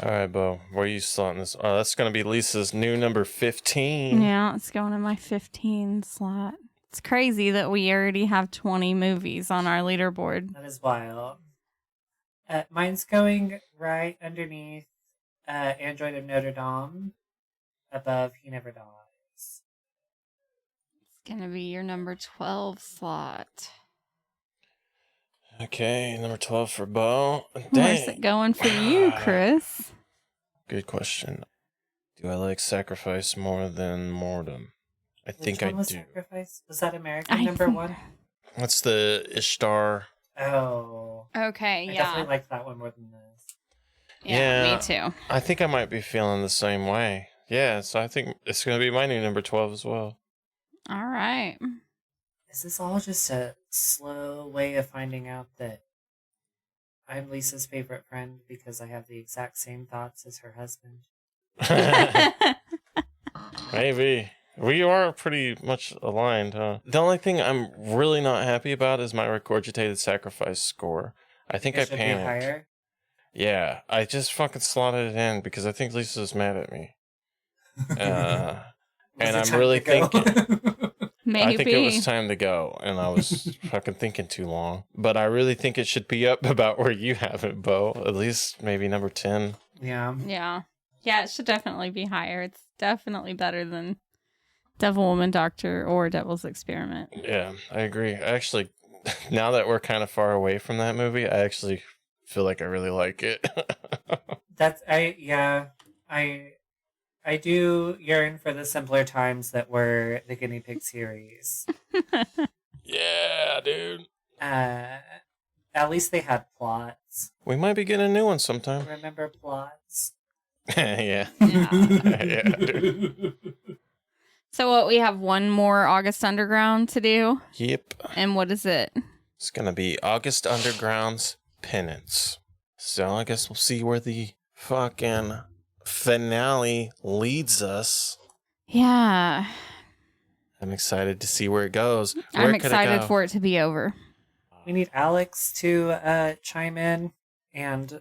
All right, Bo. Where are you slotting this? Oh, that's going to be Lisa's new number 15. Yeah, it's going in my 15 slot. It's crazy that we already have 20 movies on our leaderboard. that is wild. Mine's going right underneath Android of Notre Dame, above He Never Dies. It's going to be your number 12 slot. Okay, number 12 for Bo. Where's it going for you, Chris? Good question. Do I like Sacrifice more than Mordum? I think I do. Sacrifice? Was that American number one? That's the Ishtar. Oh. Okay, I yeah. definitely liked that one more than this. Yeah, me too. I think I might be feeling the same way. Yeah, so I think it's going to be my new number 12 as well. All right. Is this all just a slow way of finding out that I'm Lisa's favorite friend because I have the exact same thoughts as her husband? Maybe. We are pretty much aligned, huh? The only thing I'm really not happy about is my regurgitated sacrifice score. I think I It should be panicked. higher? Yeah, I just fucking slotted it in because I think Lisa's mad at me. And I'm really thinking... Maybe. I think it was time to go, and I was fucking thinking too long. But I really think it should be up about where you have it, Bo. At least maybe number 10. Yeah. Yeah. Yeah, it should definitely be higher. It's definitely better than Devil Woman Doctor or Devil's Experiment. Yeah, I agree. Actually, now that we're kind of far away from that movie, I actually feel like I really like it. I do yearn for the simpler times that were the Guinea Pig series. Yeah, dude. At least they had plots. We might be getting a new one sometime. Remember plots? Yeah. Yeah. Dude. So what, we have one more August Underground to do? Yep. And what is it? It's going to be August Underground's Penance. So I guess we'll see where the fucking finale leads us. Yeah. I'm excited to see where it goes. I'm excited for it to be over. We need Alex to chime in and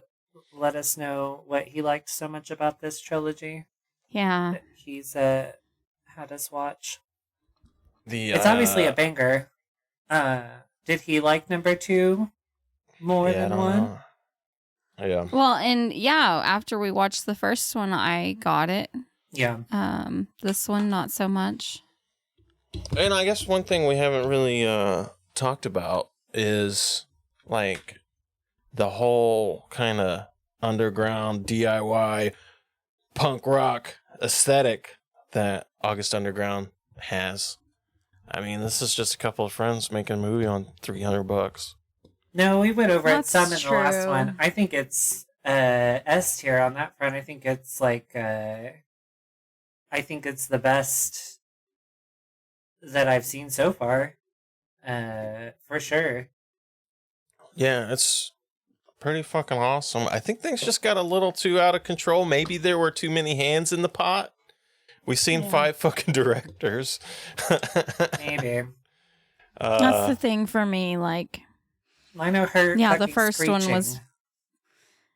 let us know what he liked so much about this trilogy. Yeah. That he's had us watch. It's obviously a banger. Did he like number 2 more than 1? Know. Yeah. Well, and yeah, after we watched the first one, I got it. Yeah. This one, not so much. And I guess one thing we haven't really talked about is like the whole kind of underground DIY punk rock aesthetic that August Underground has. I mean, this is just a couple of friends making a movie on $300. No, we went over it That's some in the last true. one. I think it's S tier on that front. I think it's like I think it's the best that I've seen so far. For sure. Yeah, it's pretty fucking awesome. I think things just got a little too out of control. Maybe there were too many hands in the pot. We've seen 5 fucking directors. Maybe. That's the thing for me, like... I know her. Yeah, the first one was...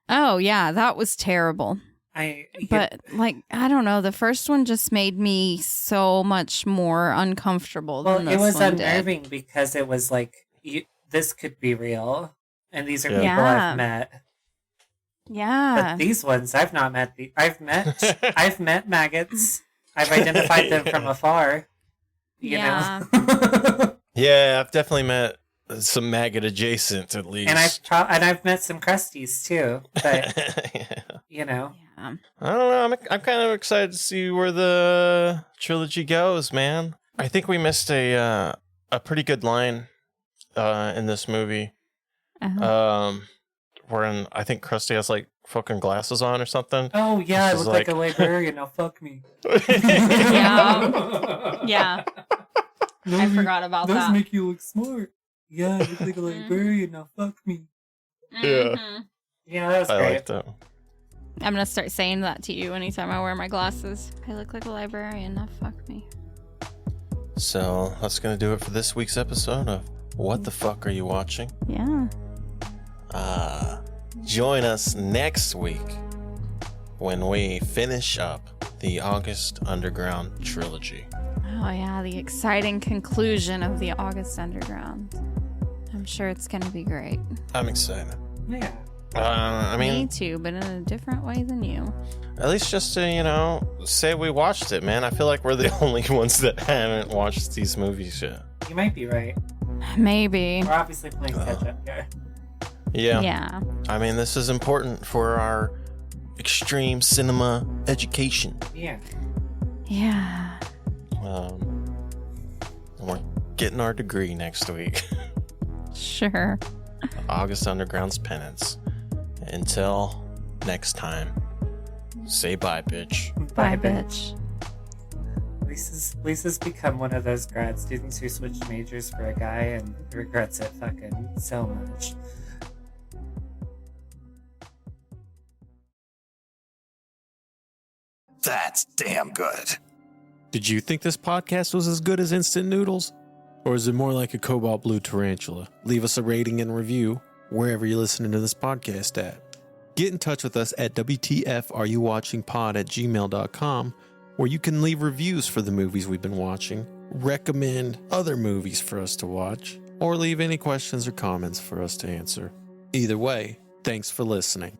Oh, yeah, that was terrible. But, like, I don't know, the first one just made me so much more uncomfortable than this one. Well, it was did. unnerving because it was like, this could be real. And these are people Yeah. I've met. Yeah. But these ones, I've not met. I've met maggots. I've identified them from afar. You know? Yeah, I've definitely met some maggot adjacent at least. And I've met some crusties too. But you know, Yeah. I don't know. I'm kind of excited to see where the trilogy goes, man. I think we missed a pretty good line in this movie. Wherein I think Krusty has like fucking glasses on or something. Oh yeah, I This is look like a librarian. Now fuck me. Yeah. Yeah. I forgot about those that. make you look smart. Yeah, I look like a librarian. Now fuck me. Yeah. Mhm. Yeah, that was I great. like that. I'm gonna start saying that to you anytime I wear my glasses. I look like a librarian, now fuck me. So that's gonna do it for this week's episode of What the Fuck Are You Watching? Yeah. Join us next week when we finish up the August Underground trilogy. Oh yeah, the exciting conclusion of the August Underground. I'm sure it's gonna be great. I'm excited. Yeah. I Me mean, too, but in a different way than you. at least just to, say we watched it, man. I feel like we're the only ones that haven't watched these movies yet. You might be right. Maybe. We're obviously playing catch up here. Yeah. Yeah. I mean, this is important for our extreme cinema education. Yeah. Yeah. And we're getting our degree next week. Sure. August Underground's penance. Until next time, say bye, bitch. Bye, bitch. Lisa's become one of those grad students who switched majors for a guy and regrets it fucking so much. That's damn good. Did you think this podcast was as good as instant noodles? Or is it more like a cobalt blue tarantula? Leave us a rating and review wherever you're listening to this podcast at. Get in touch with us at WTFareyouwatchingpod@gmail.com, where you can leave reviews for the movies we've been watching, recommend other movies for us to watch, or leave any questions or comments for us to answer. Either way, thanks for listening.